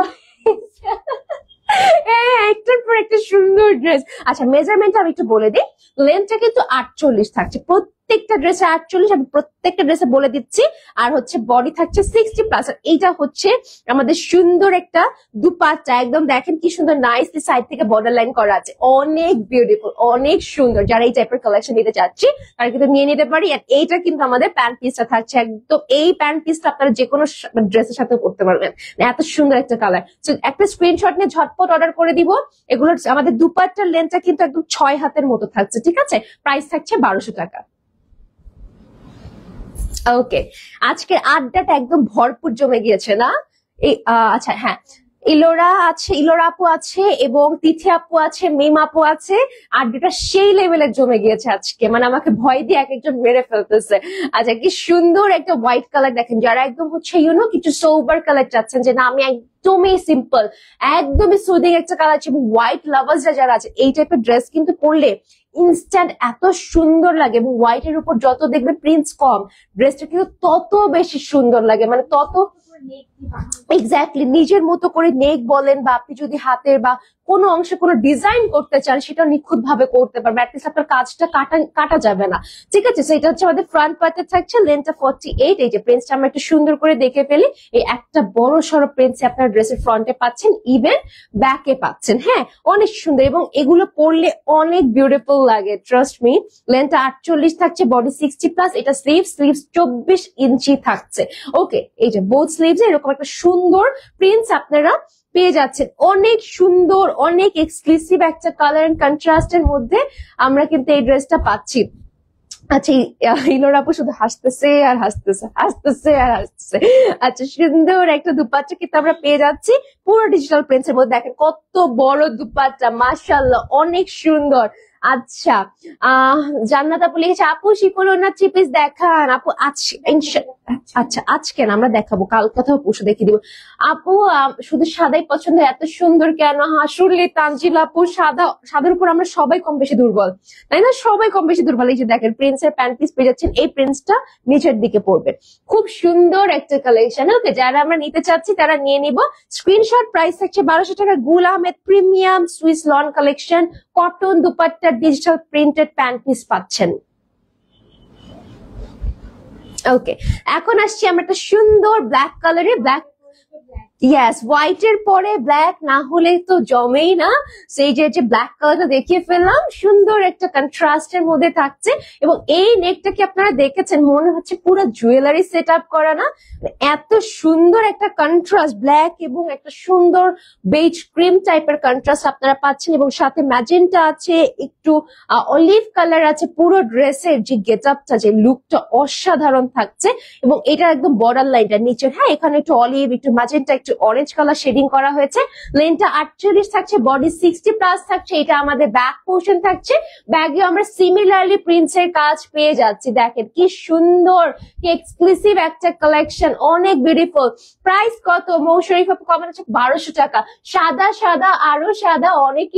একটার পর একটা সুন্দর ড্রেস। আচ্ছা মেজারমেন্টটা আমি একটু বলে দিই, লেন্থটা কিন্তু 48 থাকছে, প্রত্যেকটা ড্রেসে 48, আমি প্রত্যেকটা ড্রেসে বলে দিচ্ছি। আর হচ্ছে বডি থাকছে 60 প্লাস। আর এইটা হচ্ছে আমাদের সুন্দর একটা দুপাট্টা, একদম দেখেন কি সুন্দর নাইসলি সাইড থেকে বর্ডার লাইন করা আছে, অনেক বিউটিফুল, অনেক সুন্দর। যারা এই টাইপের কালেকশন নিতে চাচ্ছি তারা কিন্তু নিয়ে নিতে পারি। আর এইটা কিন্তু আমাদের প্যান্ট পিসটা থাকছে, একদম এই প্যান্ট পিসটা আপনারা যে কোনো ড্রেসের সাথে পরতে পারবেন, এত সুন্দর একটা কালার। একটা স্ক্রিনশট নিয়ে ঝটপট অর্ডার করে দিব। এগুলোর আমাদের দুপাট্টার লেন্থটা কিন্তু একদম 6 হাতের মতো থাকছে, ঠিক আছে? প্রাইস থাকছে 1200 টাকা। ওকে আজকের আড্ডাটা একদম ভরপুর জমে গিয়েছে না? এই আচ্ছা হ্যাঁ ইলোরা আছে, ইলোরা আপু আছে এবং তিথি আপু আছে, মিম আপু আছে। আর দুটা সেই লেভেলের জমে গিয়েছে আজকে, মানে আমাকে ভয় দিয়ে এক একজন মেরে ফেলতেছে। আচ্ছা, কি সুন্দর একটা হোয়াইট কালার দেখেন, যারা একদম হচ্ছে কিছু সোবার কালার চাচ্ছেন, যে না আমি একদমই সিম্পল, একদমই সুদিং একটা কালার আছে, এবং হোয়াইট লাভার্সরা যারা আছে, এই টাইপের ড্রেস কিন্তু পরলে ইনস্ট্যান্ট এত সুন্দর লাগে। এবং হোয়াইট এর উপর যত দেখবে প্রিন্টস কম, ড্রেসটা কিন্তু তত বেশি সুন্দর লাগে, মানে তত এক্স্যাক্টলি নিজের মতো করে নেক বলেন, বা আপনি যদি হাতের বা কোনো অংশে কোনো ডিজাইন করতে চান, সেটা নিখুঁত ভাবে করতে পারবেন, অ্যাটলিস্ট আপনার কাজটা কাটা যাবে না। ঠিক আছে, সেটা হচ্ছে আমাদের ফ্রন্ট পার্টে থাকছে, লেন্থটা 48। এই যে প্রিন্টসটা আমরা একটু সুন্দর করে দেখে ফেলি, এই একটা বড় সড়ো প্রিন্টস আপনার ড্রেসের ফ্রন্টে পাচ্ছেন, ইভেন ব্যাকে পাচ্ছেন। হ্যাঁ, অনেক সুন্দর, এবং এগুলো পরলে অনেক বিউটিফুল লাগে, ট্রাস্ট মি। লেন্থটা 48 থাকছে, বডি 60+, এটা স্লিভস 24 ইঞ্চি থাকছে। ওকে, এই যে বোথ স্লিভস এরকম একটা সুন্দর প্রিন্টস আপনারা পেয়ে যাচ্ছেন, অনেক সুন্দর, অনেক এক্সক্লুসিভ একটা কালার এন্ড কন্ট্রাস্টের মধ্যে আমরা কিন্তু এই ড্রেসটা পাচ্ছি। আচ্ছা, ইলোর আপু শুধু হাসতেছে আর হাসতেছে, হাসতেছে আর হাসতেছে। আচ্ছা, সুন্দর একটা দুপাট্টা কিন্তু আমরা পেয়ে যাচ্ছি পুরো ডিজিটাল প্রিন্টস এর মধ্যে। দেখেন কত বড় দুপাট্টা, মাশাআল্লাহ, অনেক সুন্দর। আচ্ছা, জান্নাত আপু লিখেছে, আপু শিফন ওনার 3 পিস দেখান। আপু আজকে আচ্ছা, আজকে না, আমরা দেখাবো, কাল কোথাও পরশু দেখিয়ে দিব। আপু শুধু সাদাই পছন্দ, এত সুন্দর কেন? হাসুরলি তানজিল আপু, সাদার উপর আমরা সবাই কম বেশি দুর্বল, তাই না? সবাই কম বেশি দুর্বল। এই যে দেখেন প্রিন্সের প্যান্ট পিস পেয়ে যাচ্ছেন, এই প্রিন্সটা নিচের দিকে পড়বে, খুব সুন্দর একটা কালেকশন। ওকে, যারা আমরা নিতে চাচ্ছি তারা নিয়ে নিব। স্ক্রিনশট, প্রাইস থাকছে 1200 টাকা। গুল Ahmed premium Swiss loan collection, cotton dupatta, digital printed pant piece পাচ্ছেন। ওকে, এখন আসছি আমরা একটা সুন্দর ব্ল্যাক কালারে, ব্ল্যাক, ইয়েস, হোয়াইট এর পরে ব্ল্যাক না হলে তো জমেই না। সেই যে ব্ল্যাক কালারটা দেখিয়ে ফেললাম, সুন্দর একটা কন্ট্রাস্টের মধ্যে থাকছে। এবং এই নেকটা কি আপনারা দেখেছেন, মনে হচ্ছে পুরো জুয়েলারি সেট আপ করা না? এত সুন্দর একটা কন্ট্রাস্ট, ব্ল্যাক এবং একটা সুন্দর বেজ ক্রিম টাইপের কন্ট্রাস্ট আপনারা পাচ্ছেন, এবং সাথে ম্যাজেন্টা আছে, একটু অলিভ কালার আছে। পুরো ড্রেসের যে গেট আপটা, যে লুকটা অসাধারণ থাকছে। এবং এটা একদম বর্ডার লাইনটা নিচের, হ্যাঁ, এখানে একটু অলিভ, একটু ম্যাজেন্টা, একটু অরেঞ্জ কালার শেডিং করা হয়েছে। লেন্থটা 48 থাকছে, বডি 60+ থাকছে। এটা আমাদের ব্যাক পোর্শন থাকছে, ব্যাগে আমরা সিমিলারলি প্রিন্টস এর কাজ পেয়ে যাচ্ছি। দেখেন কি সুন্দর, কি এক্সক্লুসিভ একটা কালেকশন, অনেক বিউটিফুল। প্রাইস কত? মৌশরীফ আপু কমেন্ট আছে 1200 টাকা। সাদা সাদা, আরো সাদা, অনেক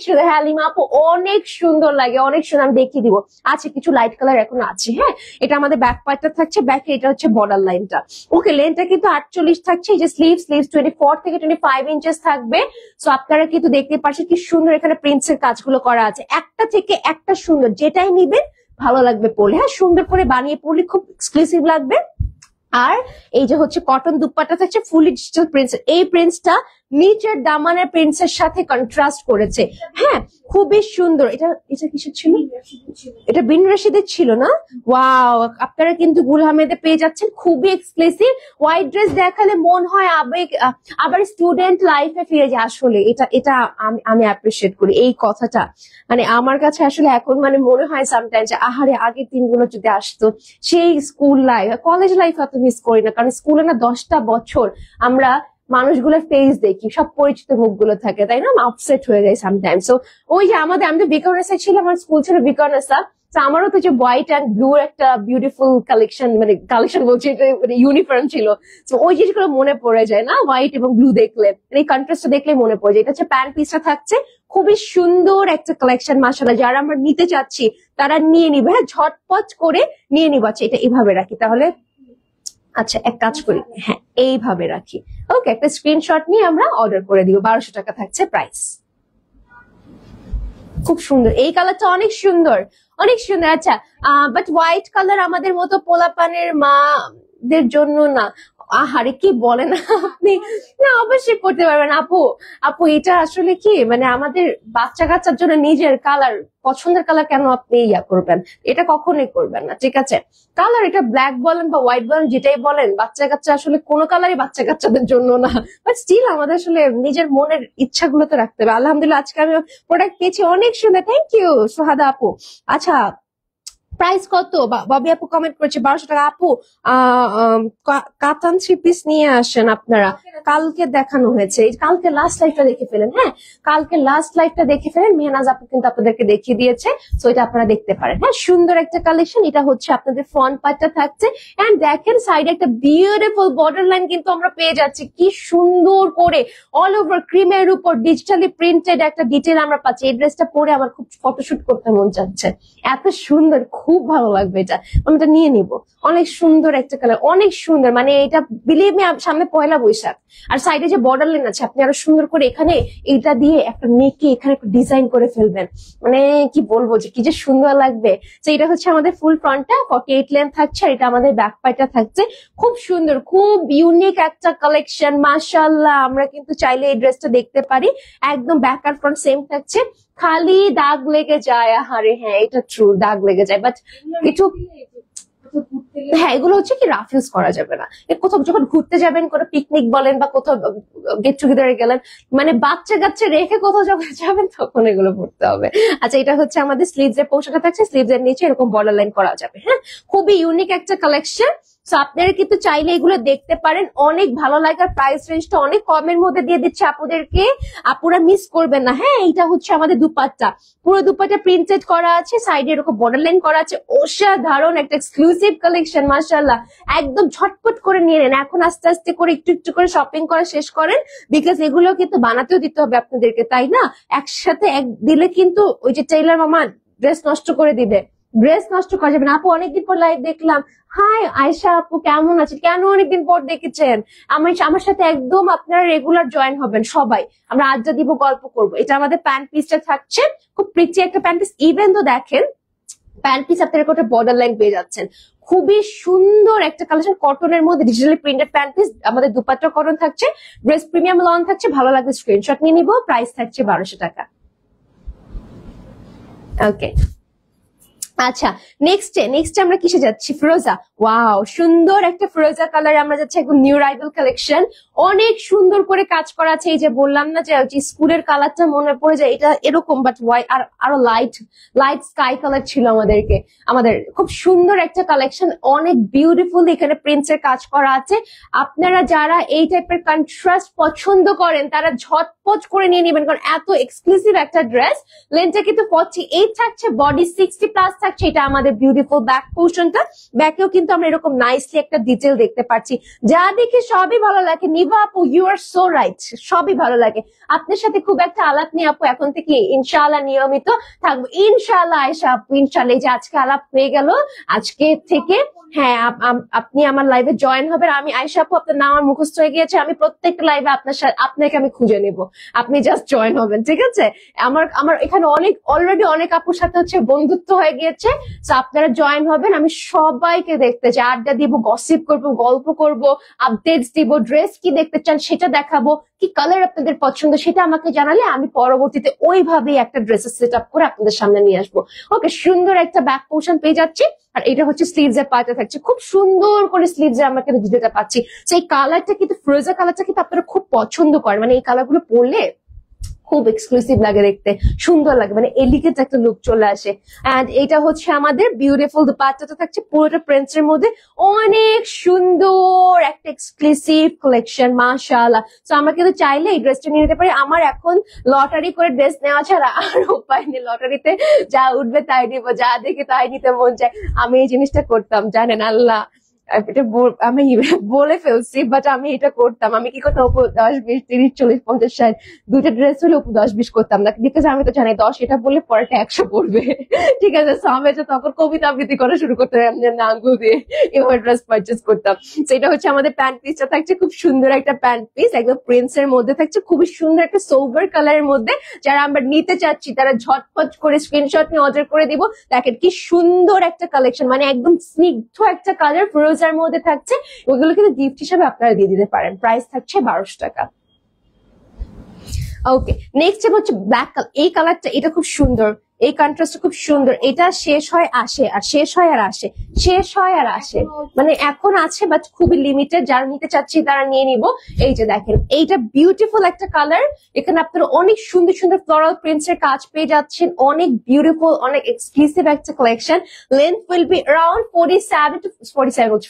সুন্দর। হ্যাঁ লিমা আপু, অনেক সুন্দর লাগে, অনেক সুন্দর, আমি দেখিয়ে দিব। আছে কিছু লাইট কালার এখন আছে। হ্যাঁ, এটা আমাদের ব্যাক পার্টটা থাকছে, ব্যাকে এটা হচ্ছে বর্ডার লাইনটা। ওকে, লেন্থটা কিন্তু 48 থাকছে। এই যে স্লিভস 24 থেকে 25 ইঞ্চেস থাকবে। সো আপনারা কিন্তু দেখতে পাচ্ছেন কি সুন্দর এখানে প্রিন্টস এর কাজগুলো করা আছে, একটা থেকে একটা সুন্দর। যেটাই নিবেন ভালো লাগবে পরলে, হ্যাঁ, সুন্দর করে বানিয়ে পরলে খুব এক্সক্লুসিভ লাগবে। আর এই যে হচ্ছে কটন দুপাট্টা থাকছে, ফুলি ডিজিটাল প্রিন্টস। এই প্রিন্টসটা নিচের দামানের প্রিন্টস এর সাথে কন্ট্রাস্ট করেছে। হ্যাঁ, খুবই সুন্দর। এটা কিসের ছিল? এটা বিন রশিদের ছিল না? ওয়াও, আপনারা কিন্তু গুল আহমেদে পেয়ে যাচ্ছেন, খুবই এক্সক্লুসিভ। হোয়াইট ড্রেস দেখালে মন হয় আবেগ, আবার স্টুডেন্ট লাইফে ফিরে যায়। আসলে এটা আমি অ্যাপ্রিসিয়েট করি এই কথাটা। মানে আমার কাছে আসলে এখন মানে মনে হয় সামটাইমস, আহারে আগের দিনগুলো যদি আসতো, সেই স্কুল লাইফ, কলেজ লাইফ অত মিস করি না, কারণ স্কুলে না 10টা বছর আমরা মানুষগুলোর ফেস দেখি, সব পরিচিত মুখগুলো থাকে, তাই না? আপসেট হয়ে যায় সামটাইমস। তো ওই যে আমাদের বিকনেসা ছিল, আমার স্কুল ছিল বিকনেসা, আমারও তো যে হোয়াইট অ্যান্ড ব্লু একটা বিউটিফুল কালেকশন, মানে কালেকশন বলছি, ইউনিফর্ম ছিল। তো ওই জিনিসগুলো মনে পড়ে যায় না, হোয়াইট এবং ব্লু দেখলে, এই কন্ট্রাস্টটা দেখলে মনে পড়ে যায়। এটা হচ্ছে প্যান্ট পিসটা থাকছে, খুবই সুন্দর একটা কালেকশন। মাশাআল্লাহ, যারা আমরা নিতে চাচ্ছি তারা নিয়ে নিবে, হ্যাঁ, ঝটপট করে নিয়ে নিব। আচ্ছা, এটা এভাবে রাখি তাহলে। আচ্ছা, এক কাজ করি, হ্যাঁ, এইভাবে রাখি। ওকে, একটা স্ক্রিনশট নিয়ে আমরা অর্ডার করে দিব। 1200 টাকা থাকছে প্রাইস। খুব সুন্দর, এই কালারটা অনেক সুন্দর, অনেক সুন্দর। আচ্ছা, বাট হোয়াইট কালার আমাদের মতো পোলাপানের মাদের জন্য না। আহারে কি বলেন আপনি? না, অবশ্যই করতে পারবেন আপু এটা আসলে কি, মানে আমাদের বাচ্চা কাচ্চার জন্য নিজের কালার, পছন্দের কালার কেন আপনি করবেন? এটা কখনোই করবেন না, ঠিক আছে? কালার এটা ব্ল্যাক বলেন বা হোয়াইট বলেন, যেটাই বলেন, বাচ্চা কাচ্চা আসলে কোনো কালারই বাচ্চা কাচ্চাদের জন্য না। বাট স্টিল আমাদের আসলে নিজের মনের ইচ্ছাগুলো তো রাখতে হবে। আলহামদুলিল্লাহ, আজকে আমি প্রোডাক্ট পেয়েছি, অনেক সুন্দর। থ্যাংক ইউ সোহাদা আপু। আচ্ছা, প্রাইস কত? ববি আপু কমেন্ট করেছে 1200 টাকা। আপু কাতান 3 পিস নিয়ে আসেন আপনারা, কালকে দেখানো হয়েছে, কালকে লাস্ট লাইভটা দেখে ফেলেন। হ্যাঁ, কালকে লাস্ট লাইভটা দেখে ফেলেন, মেহনাজ আপু কিন্তু আপনাদেরকে দেখিয়ে দিয়েছে, সো এটা আপনারা দেখতে পারেন। হ্যাঁ, সুন্দর একটা কালেকশন। এটা হচ্ছে আপনাদের ফ্রন্ট পার্টটা থাকছে, এন্ড দেখেন সাইডে একটা বিউটিফুল বর্ডার লাইন কিন্তু আমরা পেয়ে যাচ্ছি, কি সুন্দর করে অল ওভার ক্রিমের উপর ডিজিটালি প্রিন্টেড একটা ডিটেল আমরা পাচ্ছি। এই ড্রেসটা পরে আমার খুব ফটোশুট করতে মন চাচ্ছে, এত সুন্দর, খুব ভালো লাগবে এটা, আমি এটা নিয়ে নিব। অনেক সুন্দর একটা কালার, অনেক সুন্দর, মানে এটা বিলিভ মি, সামনে পয়লা বৈশাখ, আর সাইডে যে বর্ডার লাইন আছে আপনি আরো সুন্দর করে এখানে এটা দিয়ে একটা মেকে এখানে একটা ডিজাইন করে ফেলবেন, মানে কি বলবো যে কি যে সুন্দর লাগবে। তো এটা হচ্ছে আমাদের ফুল ফ্রন্টটা 48 লেন্থ থাকছে, আর এটা আমাদের ব্যাক পার্টটা থাকছে। খুব সুন্দর, খুব ইউনিক একটা কালেকশন, মাশাআল্লাহ। আমরা কিন্তু চাইলে এই ড্রেসটা দেখতে পারি, একদম ব্যাক আর ফ্রন্ট সেম থাকছে, খালি দাগ লেগে যায়। আরে হ্যাঁ, এটা ট্রু, দাগ লেগে যায়, বাট একটু, হ্যাঁ এগুলো হচ্ছে কি রাফ ইউজ করা যাবে না। কোথাও যখন ঘুরতে যাবেন, কোনো পিকনিক বলেন বা কোথাও গেট টুগেদারে গেলেন, মানে বাচ্চা কাচ্চা রেখে কোথাও যখন যাবেন তখন এগুলো পড়তে হবে। আচ্ছা, এটা হচ্ছে আমাদের স্লিভস এর পোশাকটা থাকছে, স্লিভস এর নিচে এরকম বর্ডার লাইন করা যাবে। হ্যাঁ, খুবই ইউনিক একটা কালেকশন, সো আপনারা কিন্তু চাইলে এগুলো দেখতে পারেন, অনেক ভালো লাগার। প্রাইস রেঞ্জটা অনেক কমের মধ্যে দিয়ে দিচ্ছে আপুদেরকে, আপুরা মিস করবেন না। হ্যাঁ, এটা হচ্ছে আমাদের দুপাট্টা, পুরো দুপাট্টা প্রিন্টেড করা আছে, সাইডে এরকম বর্ডার লাইন করা আছে, অসাধারণ একটা এক্সক্লুসিভ কালেকশন, মাশাআল্লাহ। একদম ঝটপট করে নিয়ে নেন এখন, আস্তে আস্তে করে একটু একটু করে শপিং করা শেষ করেন, বিকজ এগুলো কিন্তু বানাতেও দিতে হবে আপনাদেরকে, তাই না? একসাথে এক দিলে কিন্তু ওই যে টেইলার মামা ড্রেস নষ্ট করে দিবে, ড্রেস নষ্ট করা যাবে না। আপু অনেকদিন পর লাইভ দেখলাম, হাই আয়েশা আপু, কেমন আছেন? কেন অনেকদিন পর দেখেছেন? আমার সাথে একদম আপনারা রেগুলার জয়েন হবেন সবাই, আমরা আড্ডা দিব, গল্প করব। এটা আমাদের প্যান্ট পিসটা থাকছে, খুব প্রিটি একটা প্যান্ট পিস। ইভেন তো দেখেন প্যান্ট পিস আপনারা একটা বর্ডার লাইন পেয়ে যাচ্ছেন, খুবই সুন্দর একটা কালেকশন, কটনের মধ্যে ডিজিটালি প্রিন্টেড প্যান্ট পিস। আমাদের দুপাট্টা কটন থাকছে, ড্রেস প্রিমিয়াম লন থাকছে, ভালো লাগবে স্ক্রিনশট নিয়ে নিব। প্রাইস থাকছে 1200 টাকা। ওকে, আচ্ছা, নেক্সট আমরা কিসে যাচ্ছি? ফিরোজা। ওয়াও, সুন্দর একটা ফিরোজা কালার আমরা যাচ্ছি, একদম নিউ রাইভাল কালেকশন, অনেক সুন্দর করে কাজ করা আছে। এই যে বললাম না যে স্কুলের কালারটা মনে পড়ে যায়, এটা এরকম বাট হোয়াইট, আর আরো লাইট স্কাই কালার ছিল আমাদের খুব সুন্দর একটা কালেকশন, অনেক বিউটিফুল। এখানে প্রিন্টস এর কাজ করা আছে। আপনারা যারা এই টাইপের কন্ট্রাস্ট পছন্দ করেন তারা ঝটপট করে নিয়ে নেবেন, কারণ এত এক্সক্লুসিভ একটা ড্রেস। লেন্থটা কিন্তু 48 থাকছে, বডি 60 প্লাস থাকছে। এটা আমাদের বিউটিফুল ব্যাক পোর্শনটা, ব্যাকেও কিন্তু আমরা এরকম নাইসলি একটা ডিটেল দেখতে পাচ্ছি, যা দেখে সবই ভালো লাগে। নিভা আপু, ইউ আর সো রাইট, সবই ভালো লাগে। আপনার সাথে খুব একটা আলাপ নেই আপু, এখন থেকে ইনশাআল্লাহ নিয়মিত থাকবো ইনশাআল্লাহ। আয়েশা আপু, ইনশাআল্লাহ। এই যে আজকে আলাপ হয়ে গেল, আজকে থেকে হ্যাঁ আপনি আমার লাইভে জয়েন হবেন। আমি আয়েশা আপু, আপনার নাম আমার মুখস্থ হয়ে গিয়েছে, আমি প্রত্যেকটা লাইভে আপনাকে আমি খুঁজে নেব, আপনি জাস্ট জয়েন হবেন, ঠিক আছে? আমার এখানে অলরেডি অনেক আপুর সাথে হচ্ছে বন্ধুত্ব হয়ে গিয়েছে, তো আপনারা জয়েন হবেন। আমি সবাইকে দেখতে চাই, আড্ডা দিব, গসিপ করবো, গল্প করব, আপডেটস দিব, ড্রেস কি দেখতে চান সেটা দেখাবো, কি কালার আপনাদের পছন্দ সেটা আমাকে জানালে আমি পরবর্তীতে ওইভাবেই একটা ড্রেসের সেট আপ করে আপনাদের সামনে নিয়ে আসবো। ওকে, সুন্দর একটা ব্যাক পোর্শন পেয়ে যাচ্ছি, আর এটা হচ্ছে স্লিভস এর পার্টটা থাকছে, খুব সুন্দর করে স্লিভস এ আমরা কিন্তু ডিটেলটা পাচ্ছি। সেই কালারটা কিন্তু ফিরোজা কালারটা কিন্তু আপনারা খুব পছন্দ করেন, মানে এই কালার গুলো পরলে খুব এক্সক্লুসিভ লাগে দেখতে, সুন্দর লাগে, মানে এলিগেন্ট একটা লুক চলে আসে। এন্ড এটা হচ্ছে আমাদের বিউটিফুল দুপাট্টাটা থাকছে পুরোটা প্রিন্টস এর মধ্যে, অনেক সুন্দর একটা এক্সক্লুসিভ কালেকশন, মাশাআল্লাহ। তো আমরা কিন্তু চাইলে এই ড্রেসটা নিয়ে নিতে পারি। আমার এখন লটারি করে ড্রেস নেওয়া ছাড়া আর উপায় নেই, লটারিতে যা উঠবে তাই নিব, যা দেখে তাই নিতে মন চায়। আমি এই জিনিসটা করতাম, জানেন, আল্লাহ এটা আমি বলে ফেলছি, বাট আমি এটা করতাম। আমি কি করতাম, 10, 20, 30, 40, 50, 60 দুইটা ড্রেস হলে 10, 20 করতাম না, বিকজ আমি তো জানি 10 এটা বললে পরেটা 100 পড়বে, ঠিক আছে? আমি তখন কবিতা আবৃত্তি করা শুরু করতে আঙ্গুল দিয়ে এভাবে ড্রেস পারচেস করতাম। সেটা হচ্ছে আমাদের প্যান্ট পিসটা থাকছে, খুব সুন্দর একটা প্যান্ট পিস, একদম প্রিন্টস এর মধ্যে থাকছে, খুবই সুন্দর একটা সোভার কালারের মধ্যে। যারা আমরা নিতে চাচ্ছি তারা ঝটপট করে স্ক্রিনশট নিয়ে অর্ডার করে দিব। দেখেন কি সুন্দর একটা কালেকশন, মানে একদম স্নিগ্ধ একটা কালার ফিরোজার মধ্যে থাকছে, ওইগুলো কিন্তু গিফট হিসেবে আপনারা দিয়ে দিতে পারেন। প্রাইস থাকছে 1200 টাকা। ওকে, নেক্সট হচ্ছে ব্ল্যাক কালার। এই কালারটা এটা খুব সুন্দর, এই কন্ট্রাস্টটা খুব সুন্দর। এটা শেষ হয় আসে, আর শেষ হয় আর আসে, শেষ হয় আর আসে, মানে এখন আছে বাট খুবই লিমিটেড। যারা নিতে চাচ্ছি তারা নিয়ে নিব। এই যে দেখেন, এইটা বিউটিফুল একটা কালার। এখানে আপনারা অনেক সুন্দর সুন্দর ফ্লোরাল প্রিন্টস এর কাজ পেয়ে যাচ্ছেন, অনেক বিউটিফুল, অনেক এক্সক্লুসিভ একটা collection. Length will be around 47 to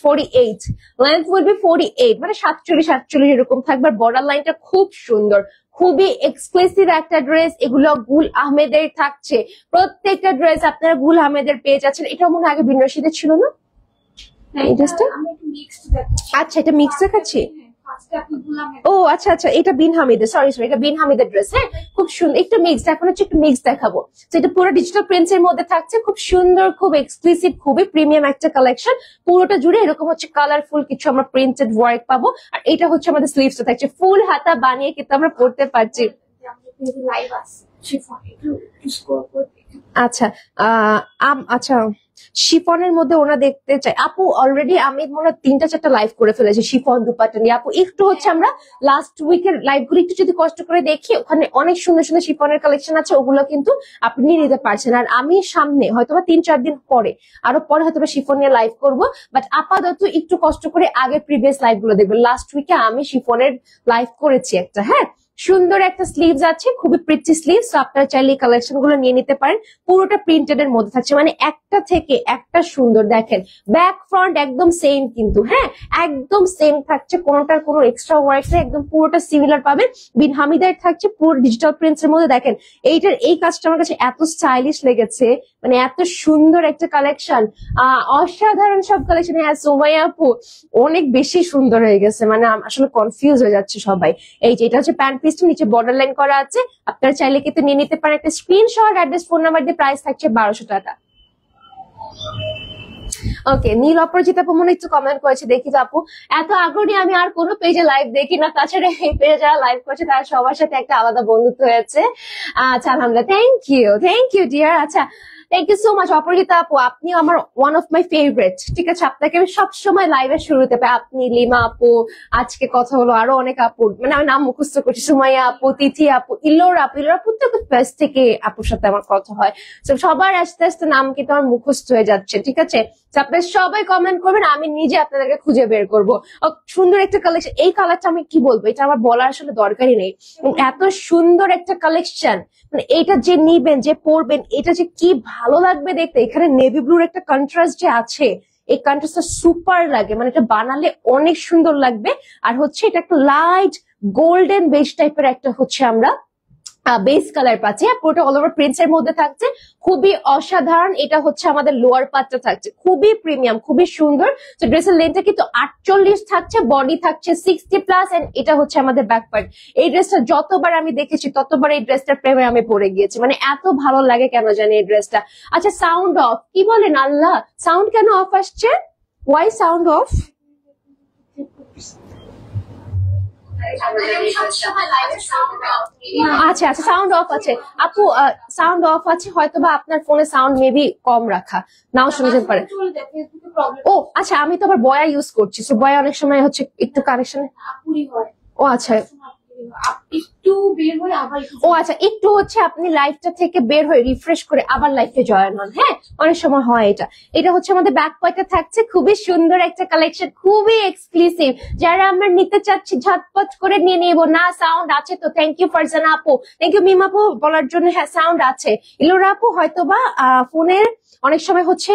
48। Length will be 48, মানে 47 এরকম থাকবে। বর্ডার লাইনটা খুব সুন্দর, খুবই এক্সক্লুসিভ একটা ড্রেস। এগুলো গুল আহমেদের থাকছে, প্রত্যেকটা ড্রেস আপনারা গুল আহমেদের পেয়ে যাচ্ছেন। এটা মনে হয় আগে বিনয়শীদের ছিল না এই ড্রেসটা? আচ্ছা, এটা মিক্স দেখাচ্ছি। ও আচ্ছা আচ্ছা, এটা বিন হামিদের, সরি এটা বিন হামিদের ড্রেস। হ্যাঁ, খুব সুন্দর, একটু মিক্স। এখন হচ্ছে একটু মিক্স দেখাবো। এটা পুরো ডিজিটাল প্রিন্টস এর মধ্যে থাকছে, খুব সুন্দর, খুব এক্সক্লুসিভ, খুবই প্রিমিয়াম একটা কালেকশন। পুরোটা জুড়ে এরকম হচ্ছে কালারফুল কিছু আমরা প্রিন্টেড ওয়ার্ক পাবো। আর এটা হচ্ছে আমাদের স্লিভসটা থাকছে, ফুল হাতা বানিয়ে কিন্তু আমরা পড়তে পারছি। আচ্ছা আচ্ছা, শিফনের মধ্যে ওরা দেখতে চাই আপু। অলরেডি আমি মনে হয় 3-4টা লাইভ করে ফেলেছি শিফন দুপাট্টা নিয়ে। আপু একটু হচ্ছে আমরা লাস্ট উইকের লাইভ গুলো একটু যদি কষ্ট করে দেখি, ওখানে অনেক সুন্দর সুন্দর শিফনের কালেকশন আছে, ওগুলো কিন্তু আপনি নিয়ে নিতে পারছেন। আর আমি সামনে হয়তোবা 3-4 দিন পরে, আরো পরে হয়তোবা শিফন নিয়ে লাইভ করবো। বাট আপাতত একটু কষ্ট করে আগের প্রিভিয়াস লাইভ গুলো দেখবেন। লাস্ট উইকে আমি শিফনের লাইভ করেছি একটা। হ্যাঁ, সুন্দর একটা স্লিভস আছে, খুবই প্রিটি স্লিভস। আপনারা চাইলে এই কালেকশন গুলো নিয়ে নিতে পারেন। পুরোটা প্রিন্টেড এর মধ্যে থাকছে, মানে একটা থেকে একটা সুন্দর। দেখেন ব্যাক ফ্রন্ট একদম সেম কিন্তু, হ্যাঁ একদম সেম থাকছে, কোনোটার কোনো এক্সট্রা ওয়ার্ক নেই, একদম পুরোটা সিমিলার পাবেন। বিন হামিদের থাকছে পুরো ডিজিটাল প্রিন্টস এর মধ্যে। দেখেন এইটার এই কাজটা আমার কাছে এত স্টাইলিশ লেগেছে, মানে এত সুন্দর একটা কালেকশন, অসাধারণ সব কালেকশন। হ্যাঁ সোমাইয়া আপু অনেক বেশি সুন্দর হয়ে গেছে, মানে আসলে কনফিউজ হয়ে যাচ্ছে সবাই। এই যে এটা হচ্ছে প্যান্ট পিসটা, নিচে বর্ডার লাইন করা আছে। আপনারা চাইলে কিন্তু নিয়ে নিতে পারেন। একটা স্ক্রিনশট, অ্যাড্রেস, ফোন নাম্বার দিয়ে প্রাইস থাকছে 1200 টাকা। ওকে, নীল অপরাজিতা আপু মনে একটু কমেন্ট করেছে, দেখি তো আপু। এত আগ্রহী আমি আর কোনো পেজে লাইভ দেখি না, তাছাড়া এই পেজে যারা লাইভ করছে তারা সবার সাথে একটা আলাদা বন্ধুত্ব হয়েছে। আচ্ছা আলহামদুলিল্লাহ, থ্যাংক ইউ ডিয়ার। আচ্ছা থ্যাংক ইউ সো মাচ অপরাজিতা আপু, আপনি আমার ওয়ান অফ মাই ফেভারিট। ঠিক আছে, আপনাকে আমি সবসময় লাইভের শুরুতে পাই। আপনি, লিমা আপু, আজকে কথা হলো আরো অনেক আপু, মানে আমি নাম মুখস্থ করছি, সুমাইয়া আপু, তিথি আপু, ইলোর আপু তো ফার্স্ট থেকে আপুর সাথে আমার কথা হয়। তো সবার আস্তে আস্তে নাম কিন্তু আমার মুখস্থ হয়ে যাচ্ছে। ঠিক আছে, আপনারা সবাই কমেন্ট করবেন, আমি নিজে আপনাদেরকে খুঁজে বের করবো। সুন্দর একটা কালেকশন। এই কালারটা আমি কি বলবো, এটা আমার বলার আসলে দরকারই নেই। এত সুন্দর একটা কালেকশন, মানে এটা যে নিবেন, যে পরবেন, এটা যে কি ভালো লাগবে দেখতে। এখানে নেভি ব্লুর একটা কন্ট্রাস্ট যে আছে, এই কন্ট্রাস্টটা সুপার লাগে, মানে এটা বানালে অনেক সুন্দর লাগবে। আর হচ্ছে এটা একটা লাইট গোল্ডেন বেজ টাইপের একটা হচ্ছে আমরা বেস কালার পাচ্ছি। পুরোটা অল ওভার প্রিন্টস এর মধ্যে থাকছে, খুবই অসাধারণ। এটা হচ্ছে আমাদের লোয়ার পার্টটা থাকছে, খুবই প্রিমিয়াম, খুবই সুন্দর। তো ড্রেসের লেন্থটা কিন্তু 48 থাকছে, বডি থাকছে 60+, এন্ড এটা হচ্ছে আমাদের ব্যাক পার্ট। এই ড্রেসটা যতবার আমি দেখেছি ততবার এই ড্রেসটার প্রেমে আমি পড়ে গিয়েছি, মানে এত ভালো লাগে কেন জানি এই ড্রেসটা। আচ্ছা সাউন্ড অফ, কি বলেন আল্লাহ, সাউন্ড কেন অফ আসছে? Why sound off? আচ্ছা আচ্ছা, সাউন্ড অফ আছে আপু, সাউন্ড অফ আছে, হয়তোবা আপনার ফোনে সাউন্ড মেবি কম রাখা, নাও শুনতে পারে। ও আচ্ছা, আমি তো আবার বয়া ইউজ করছি, তো বয়া অনেক সময় হচ্ছে একটু কানেকশন। ও আচ্ছা, ও আচ্ছা, একটু হচ্ছে আপনি লাইফটা থেকে বের হয়ে রিফ্রেশ করে আবার লাইফে জয়েন হন। হ্যাঁ, অনেক সময় হয় এটা। এটা হচ্ছে আমাদের ব্যাক পয়েন্টে থাকছে, খুবই সুন্দর একটা কালেকশন, খুবই এক্সক্লুসিভ। যারা আমরা নিতে চাচ্ছি ঝটপট করে নিয়ে নেবো। না সাউন্ড আছে তো, থ্যাংক ইউ ফারজানা আপু, থ্যাংক ইউ মিম আপু বলার জন্য। হ্যাঁ সাউন্ড আছে। ইলোরা আপু হয়তোবা ফোনের অনেক সময় হচ্ছে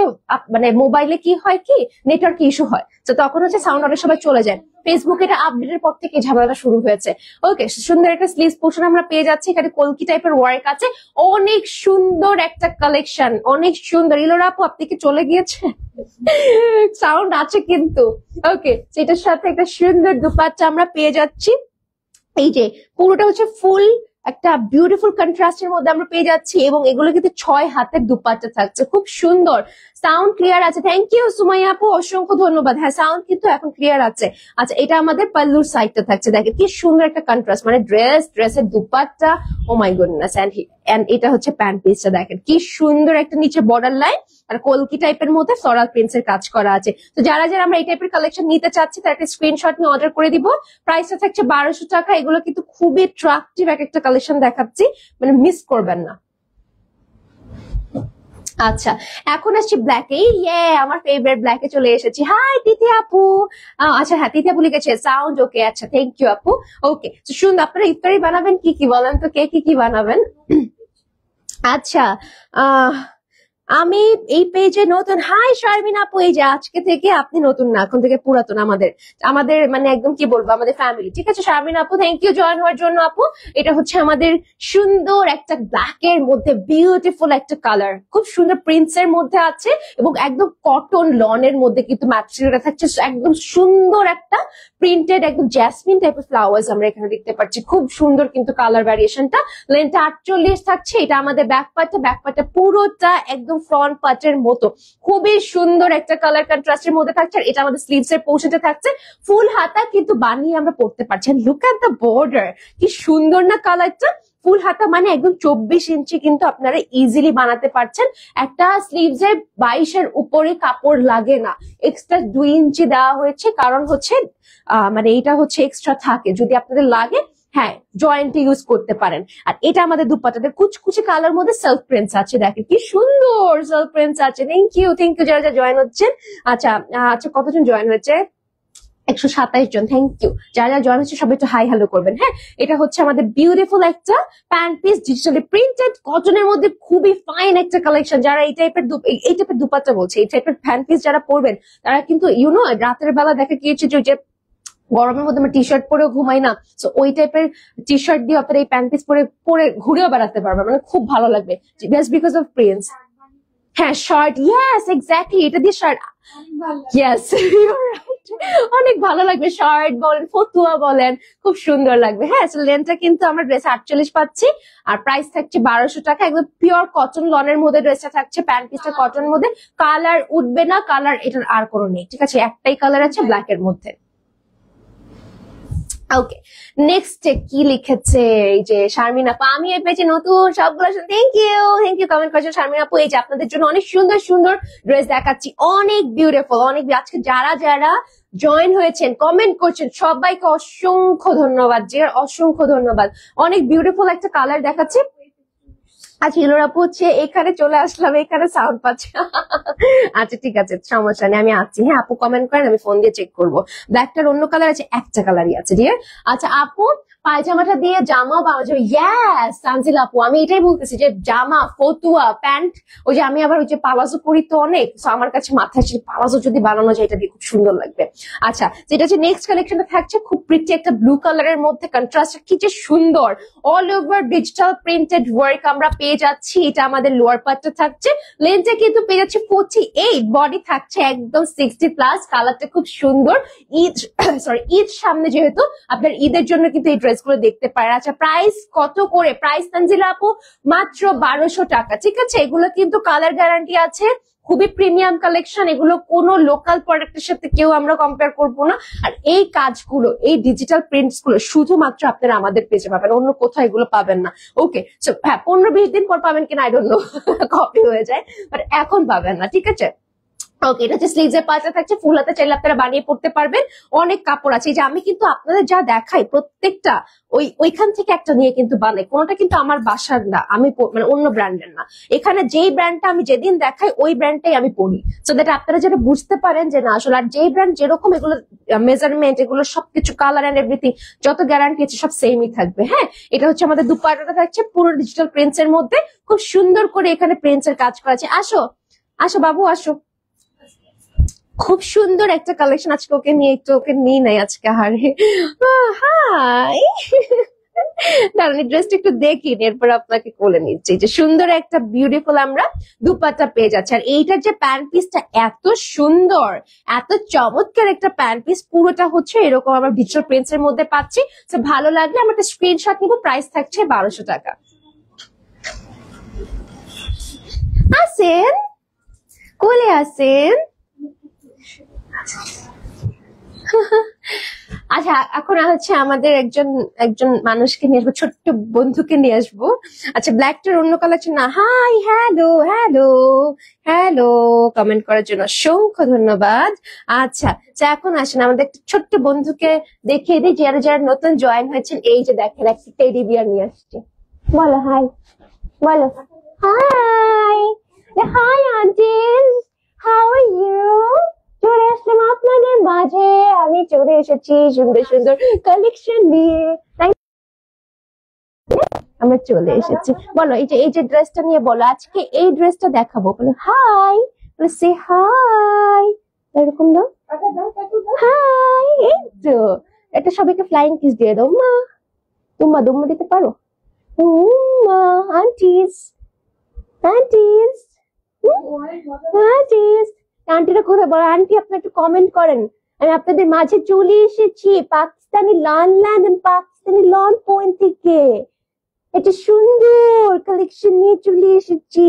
মানে মোবাইলে কি হয় কি নেটওয়ার্ক ইস্যু হয়, তো তখন হচ্ছে সাউন্ড অনেক সময় চলে যায়। ফেসবুক এটা আপডেটের পর থেকে ঝামেলাটা শুরু হয়েছে। ওকে, সুন্দর একটা স্লিভস পোর্শন আমরা পেয়ে যাচ্ছি, এখানে কলকি টাইপের ওয়ার্ক আছে, অনেক সুন্দর একটা কালেকশন, অনেক সুন্দর। ইলোরা আপু আপনি কি চলে গিয়েছে? সাউন্ড আছে কিন্তু। ওকে, এটার সাথে একটা সুন্দর দুপাট্টা আমরা পেয়ে যাচ্ছি। এই যে পুরোটা হচ্ছে ফুল একটা বিউটিফুল কন্ট্রাস্টের মধ্যে আমরা পেয়ে যাচ্ছি, এবং এগুলো কিন্তু 6 হাতের দুপাট্টা থাকছে, খুব সুন্দর। সাউন্ড ক্লিয়ার আছে, থ্যাংক ইউ সুমাইয়া আপু, অসংখ্য ধন্যবাদ। হ্যাঁ সাউন্ড কিন্তু এখন ক্লিয়ার আছে। আচ্ছা, এটা আমাদের পাল্লুর সাইডটা থাকছে, দেখেন কি সুন্দর একটা কন্ট্রাস্ট, মানে ড্রেসের দুপাট্টা, ও মাই গুডনেস। এন্ড এটা হচ্ছে প্যান্ট পিসটা, দেখেন কি সুন্দর একটা নিচে বর্ডার লাইন আর কলকি টাইপের মধ্যে ফ্লোরাল প্রিন্টস এর কাজ করা আছে। তো যারা যারা আমরা এই টাইপের কালেকশন নিতে চাচ্ছি তার একটা স্ক্রিনশট নিয়ে অর্ডার করে দিব। প্রাইসটা থাকছে 1200 টাকা। এগুলো কিন্তু খুবই অ্যাট্রাকটিভ এক একটা কালেকশন দেখাচ্ছি, মানে মিস করবেন না। আচ্ছা, এখন আসছি ব্ল্যাকে। ইয়ে, আমার ফেভারিট ব্ল্যাকে চলে এসেছি। হাই তিথি আপু। আচ্ছা হ্যাঁ, তিথি আপু লিখেছে সাউন্ড ওকে। আচ্ছা, থ্যাংক ইউ আপু। ওকে, শুনুন, আপনারা ইফতারি বানাবেন কি কি বলেন তো, কে কি কি বানাবেন? আচ্ছা, আহ আমি এই পেজে নতুন। হাই শারমিন আপু, এই যে আজকে থেকে আপনি নতুন না, এখন থেকে পুরাতন আমাদের আমাদের মানে একদম কি বলবো, আমাদের ফ্যামিলি। ঠিক আছে শারমিন আপু, থ্যাংক ইউ জয়েন হওয়ার জন্য আপু। এটা হচ্ছে আমাদের সুন্দর একটা ব্ল্যাক এর মধ্যে বিউটিফুল একটা কালার, খুব সুন্দর প্রিন্টস এর মধ্যে আছে এবং একদম কটন লনের মধ্যে কিন্তু ম্যাটেরিয়ালটা থাকছে একদম সুন্দর একটা প্রিন্টেড, একদম জ্যাসমিন টাইপের ফ্লাওয়ার্স আমরা এখানে দেখতে পাচ্ছি। খুব সুন্দর কিন্তু কালার ভ্যারিয়েশনটা। লেন্থটা 48 থাকছে। এটা আমাদের ব্যাক পার্টটা পুরোটা একদম ফ্রন্ট পার্টের মতো খুবই সুন্দর একটা কালার কন্ট্রাস্টের মধ্যে থাকছে। আর এটা আমাদের স্লিভস এর পোর্শনটা থাকছে ফুল হাতা কিন্তু বানিয়ে আমরা পড়তে পারছি। লুক এট দ্য বর্ডার, কি সুন্দর না কালারটা। ফুল হাতা মানে একদম 24 ইঞ্চি কিন্তু আপনারা ইজিলি বানাতে পারছেন। একটা স্লিভস এর 22 এর উপরে কাপড় লাগে না, এক্সট্রা 2 ইঞ্চি দেওয়া হয়েছে, কারণ হচ্ছে মানে এটা হচ্ছে এক্সট্রা থাকে যদি আপনাদের লাগে। হ্যাঁ, জয়েন্ট ইউজ করতে পারেন। আর এটা আমাদের দুপাটাতে কুচকুচি কালার মধ্যে সেলফ প্রিন্টস আছে। দেখেন কি সুন্দর সেলফ প্রিন্টস আছে। থ্যাংক ইউ যারা যারা জয়েন হচ্ছেন। আচ্ছা আচ্ছা, কতজন জয়েন হয়েছে? 127 জন। Thank you. যারা যারা জয়েন হচ্ছে সবাই একটু হাই হ্যালো করবেন। হ্যাঁ, এটা হচ্ছে আমাদের বিউটিফুল একটা প্যান্ট পিস, ডিজিটালি প্রিন্টেড কটনের মধ্যে খুবই ফাইন একটা কালেকশন। যারা এই টাইপের দুপাট্টা বলছে, এই টাইপের প্যান্ট পিস যারা পরবেন তারা কিন্তু ইউনো রাতের বেলা দেখা গিয়েছে যে গরমের মধ্যে আমরা টি শার্ট পরেও ঘুমাই না, তো ওই টাইপের টি শার্ট দিয়ে আপনারা এই প্যান্ট পিস পরে পরে ঘুরেও বেড়াতে পারবেন, মানে খুব ভালো লাগবে জাস্ট বিকজ অফ প্রিন্টস। হ্যাঁ শার্ট, ইয়েস এক্স্যাক্টলি, এটা দিয়ে শার্ট, ইয়েস অনেক ভালো লাগবে। শার্ট বলেন, ফতুয়া বলেন, খুব সুন্দর লাগবে। হ্যাঁ, লেন্থটা কিন্তু আমরা ড্রেস 48 পাচ্ছি আর প্রাইস থাকছে 1200 টাকা। একদম পিওর কটন লনের মধ্যে ড্রেসটা থাকছে, প্যান্ট পিসটা কটনের মধ্যে, কালার উঠবে না, কালার এটার আর কোনো নেই। ঠিক আছে, একটাই কালার আছে ব্ল্যাক এর মধ্যে। ওকে, নেক্সট কি লিখেছে এই যে শারমিন আপু, আমি এই পেজে নতুন, সবগুলো থ্যাংক ইউ কমেন্ট করেছেন শারমিন আপু। এই যে আপনাদের জন্য অনেক সুন্দর সুন্দর ড্রেস দেখাচ্ছি, অনেক বিউটিফুল, অনেক। আজকে যারা যারা জয়েন হয়েছেন, কমেন্ট করছেন, সবাইকে অসংখ্য ধন্যবাদ, যে অসংখ্য ধন্যবাদ। অনেক বিউটিফুল একটা কালার দেখাচ্ছে। আচ্ছা হিলোর আপু হচ্ছে এখানে চলে আসলাম, এখানে সাউন্ড পাচ্ছে। আচ্ছা ঠিক আছে, সমস্যা নেই, আমি আছি। হ্যাঁ আপু কমেন্ট করেন, আমি ফোন দিয়ে চেক করবো। ব্ল্যাকটার অন্য কালার আছে, একটা কালারই আছে ডিয়ার। আচ্ছা আপু, পায়জামাটা দিয়ে জামাও বানানো যাবে। ইয়েস তানজিল আপু, আমি এটাই বলতেছি যে জামা, ফতুয়া, প্যান্ট, ওই যে আমি আবার ওই যে পালাজো পরি তো অনেক, তো আমার কাছে মাথায় ছিল পালাজো যদি বানানো যায় এটা দিয়ে খুব সুন্দর লাগবে। আচ্ছা, যেটা হচ্ছে নেক্সট কালেকশনটা থাকছে খুব প্রিটি একটা ব্লু কালারের মধ্যে, কন্ট্রাস্ট কি যে সুন্দর, all over digital printed work আমরা পেয়ে যাচ্ছি। এটা আমাদের লোয়ার পার্টটা থাকছে, লেন্থটা কিন্তু পেয়ে যাচ্ছে 48, বডি থাকছে একদম 60+, কালারটা খুব সুন্দর। ঈদ ঈদ সামনে, যেহেতু আপনার ঈদের জন্য কিন্তু এই ড্রেসগুলো দেখতে পারেন। আচ্ছা প্রাইস কত করে? প্রাইস তানজিলা আপু মাত্র 1200 টাকা। ঠিক আছে, এগুলো কিন্তু কালার গ্যারান্টি আছে, খুবই প্রিমিয়াম কালেকশন, এগুলো কোনো লোকাল প্রোডাক্টের সাথে কেউ আমরা কম্পেয়ার করবো না। আর এই কাজগুলো, এই ডিজিটাল প্রিন্টস গুলো শুধুমাত্র আপনারা আমাদের পেজে পাবেন, অন্য কোথাও এগুলো পাবেন না। ওকে, সো হ্যাঁ 15-20 দিন পর পাবেন কিনা আই ডোন্ট নো, কপি হয়ে যায়, বাট এখন পাবেন না। ঠিক আছে, ওকে, এটা হচ্ছে স্লিভস এর পার্টটা থাকছে, ফুল হাতে চাইলে আপনারা বানিয়ে পড়তে পারবেন। অনেক কাপড় আছে, এই যে আমি কিন্তু আপনাদের যা দেখাই প্রত্যেকটা ওইখান থেকে একটা নিয়ে কিন্তু বানাই, কোনোটা কিন্তু আমার বাসার না, আমি মানে অন্য ব্র্যান্ডের না। এখানে যেই ব্র্যান্ডটা আমি যেদিন দেখাই ওই ব্র্যান্ডটাই আমি পড়ি, সো দ্যাট আপনারা যেটা বুঝতে পারেন যে না আসলে আর যেই ব্র্যান্ড যেরকম, এগুলো মেজারমেন্ট, এগুলো সবকিছু কালার এন্ড এভরিথিং যত গ্যারান্টি আছে সব সেমই থাকবে। হ্যাঁ, এটা হচ্ছে আমাদের দুপাট্টাটা থাকছে পুরো ডিজিটাল প্রিন্টস এর মধ্যে, খুব সুন্দর করে এখানে প্রিন্টস এর কাজ করা আছে। আসো আসো বাবু আসো, খুব সুন্দর একটা কালেকশন। আজকে ওকে নিয়ে একটু, ওকে নিয়ে নাই আজকে, হারে হাই দাঁড়ান ড্রেসটা একটু দেখি, এরপর আপনাকে কোলে নিচ্ছি। যে সুন্দর একটা বিউটিফুল আমরা দুপাট্টা পেয়ে যাচ্ছি। আর এইটার যে প্যান্ট পিসটা এত সুন্দর, এত চমৎকার একটা প্যান্ট পিস, পুরোটা হচ্ছে এরকম আমরা ডিজিটাল প্রিন্টস এর মধ্যে পাচ্ছি। তো ভালো লাগলে আমরা একটা স্ক্রিনশট নিবো, প্রাইস থাকছে 1200 টাকা। আসেন, কোলে আসেন। আচ্ছা এখন হচ্ছে আমাদের একজন মানুষকে নিয়ে আসবো, ছোট্ট বন্ধুকে নিয়ে আসবো। আচ্ছা ব্ল্যাকটার অন্য কালার না। Hi, hello hello hello, comment করার জন্য অসংখ্য ধন্যবাদ। আচ্ছা এখন আসেন আমাদের একটা ছোট্ট বন্ধুকে দেখিয়ে দিই, যারা যারা নতুন জয়েন হয়েছেন। এই যে দেখেন একটা টেডি বিয়ার নিয়ে আসছি, বলো হাই, বলো hi, hi aunties, how are you? চলে আসলাম আপনাদের মাঝে, আমি চলে এসেছি সুন্দর সুন্দর কালেকশন নিয়ে, তাই আমরা চলে এসেছি। বলো এই যে ড্রেসটা নিয়ে বলো, আজকে এই ড্রেসটা দেখাবো। বলো হাই, বলো সে হাই, এরকম দাও হাই। এই তো এটা সবাইকে ফ্লাইং কিস দিয়ে দাও। মা তুম্মা দুম্মা দিতে পারো? উম্মা, আন্টিস আন্টিস আন্টিস, আন্টিরা কোথায়? বলো আন্টি, আপনি একটু কমেন্ট করেন। আমি আপনাদের মাঝে চলে এসেছি Pakistani lawnland and Pakistani lawn point থেকে। এটা সুন্দর কালেকশন নিয়ে চলে এসেছি।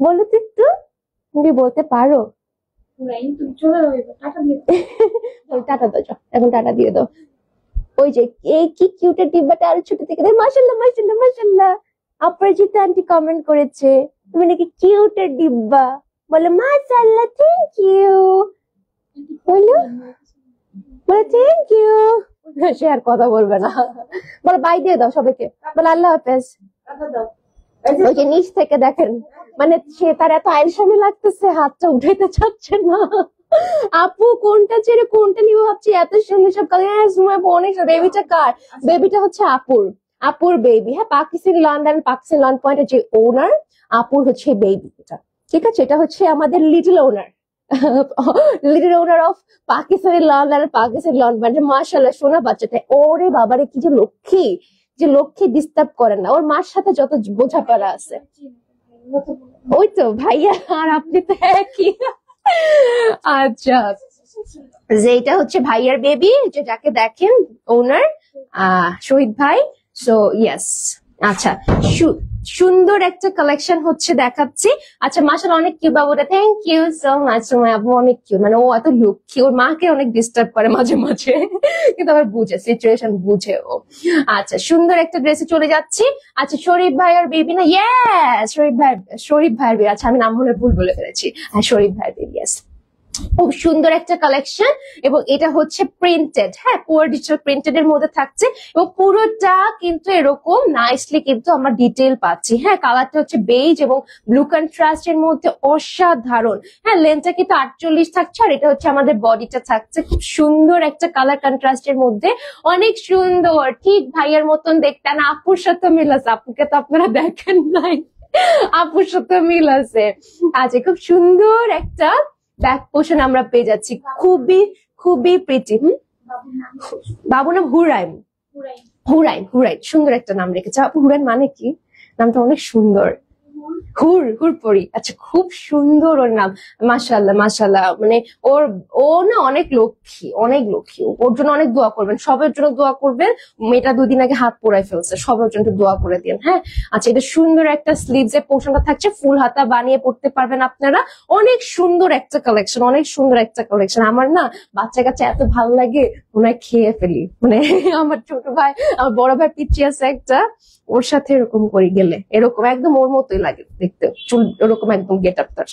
বলো তো একটু, তুমি বলতে পারো? টাটা দাও, এখন টাটা দিয়ে দাও। ওই যে এই কি কিউটের ডিব্বাটা আরো ছোট থেকে দেয়। মাশাআল্লাহ মাশাআল্লাহ মাশাআল্লাহ, অপরাজিতা আন্টি কমেন্ট করেছে তুমি নাকি কিউটের ডিব্বা। বলো মাশাআল্লাহ, থ্যাংক ইউ। বলো বলো থ্যাংক ইউ। সে আর কথা বলবে না। বলো বাই দিয়ে দাও সবাইকে। বলো আল্লাহ হাফেজ। ওই যে নিচ থেকে দেখেন, মানে সে তার এত আইলসামি লাগতেছে, হাতটা উঠাইতে চাচ্ছে না। আপু কোনটা ছেড়ে কোনটা নিব ভাবছি, এত সুন্দর সব কালার। অনেক বেবিটা কার? বেবিটা হচ্ছে আপুর বেবি। হ্যাঁ, পাকিস্তানি লন্ডন পাকিস্তানি লন পয়েন্টের যে ওনার, আপুর হচ্ছে বেবি এটা। ঠিক আছে, এটা হচ্ছে আমাদের little owner, little owner of Pakistani London Pakistani lawn point. মাশাআল্লাহ সোনা বাচ্চাটা, ওরে বাবারে কি যে লক্ষ্মী, যে লক্ষ্মী ডিস্টার্ব করেন না। ওর মার সাথে যত বোঝাপড়া আছে। ওই তো ভাইয়া আর আপনি তো একই। আচ্ছা, যেটা হচ্ছে ভাইয়ার বেবি, যেটাকে দেখেন ওনার শহীদ ভাই। সো ইয়েস, আচ্ছা সুন্দর একটা কালেকশন হচ্ছে দেখাচ্ছি। আচ্ছা মাশাআল্লাহ, অনেক কিউট বাবুটা, থ্যাংক ইউ সো মাচ। আপু অনেক কিউট, মানে ও এত লক্ষ্মী, ওর মাকে অনেক ডিস্টার্ব করে মাঝে মাঝে, কিন্তু আবার বুঝে, সিচুয়েশন বুঝে ও। আচ্ছা সুন্দর একটা ড্রেসে চলে যাচ্ছি। আচ্ছা শরীফ ভাই আর বেবি না? ইয়েস, শরীফ ভাইয়ের বেবি। আচ্ছা আমি নাম হলে ভুল বলে ফেলেছি। হ্যাঁ শরীফ ভাইয়ের বেবি, ইয়েস। খুব সুন্দর একটা কালেকশন, এবং এটা হচ্ছে প্রিন্টেড। হ্যাঁ, পুরো ডিজিটাল প্রিন্টেড এর মধ্যে থাকছে, এবং পুরোটা কিন্তু এরকম নাইসলি কিন্তু আমরা ডিটেল পাচ্ছি। হ্যাঁ, কালারটা হচ্ছে বেজ এবং ব্লু কন্ট্রাস্ট এর মধ্যে, অসাধারণ। হ্যাঁ, লেন্থটা কিন্তু 48 থাকছে, আর এটা হচ্ছে আমাদের বডিটা থাকছে। খুব সুন্দর একটা কালার কন্ট্রাস্ট এর মধ্যে, অনেক সুন্দর, ঠিক ভাইয়ের মতন দেখতে। না আপুর সাথে মিল আছে, আপুকে তো আপনারা দেখেন নাই, আপুর সাথে মিল আছে। আচ্ছা খুব সুন্দর একটা ব্যাক পোর্শন আমরা পেয়ে যাচ্ছি, খুবই খুবই প্রিটি। বাবু নাম হুরাইন, সুন্দর একটা নাম রেখেছে। হুরাইন মানে কি? নামটা অনেক সুন্দর, হুরপরি। আচ্ছা খুব সুন্দর ওর নাম, মাশাআল্লাহ মাশাআল্লাহ। মানে ও না অনেক লক্ষ্মী, ওর জন্য অনেক দোয়া করবেন, সবার জন্য দোয়া করবেন। মেয়েটা 2 দিন আগে হাত পোড়ায় ফেলছে, সবার জন্য দোয়া করে দিন। হ্যাঁ, আচ্ছা এটা সুন্দর একটা স্লিভস এর পোর্শনটা থাকছে, ফুল হাতা বানিয়ে পড়তে পারবেন আপনারা। অনেক সুন্দর একটা কালেকশন, আমার না বাচ্চা কাচ্চা এত ভালো লাগে, ওনায় খেয়ে ফেলি। মানে আমার ছোট ভাই, আমার বড় ভাই পিচ্চি আছে একটা, ওর সাথে এরকম করে গেলে এরকম একদম ওর মতোই লাগে দেখতে, চুল ওরকম একদম গেট আপ তার।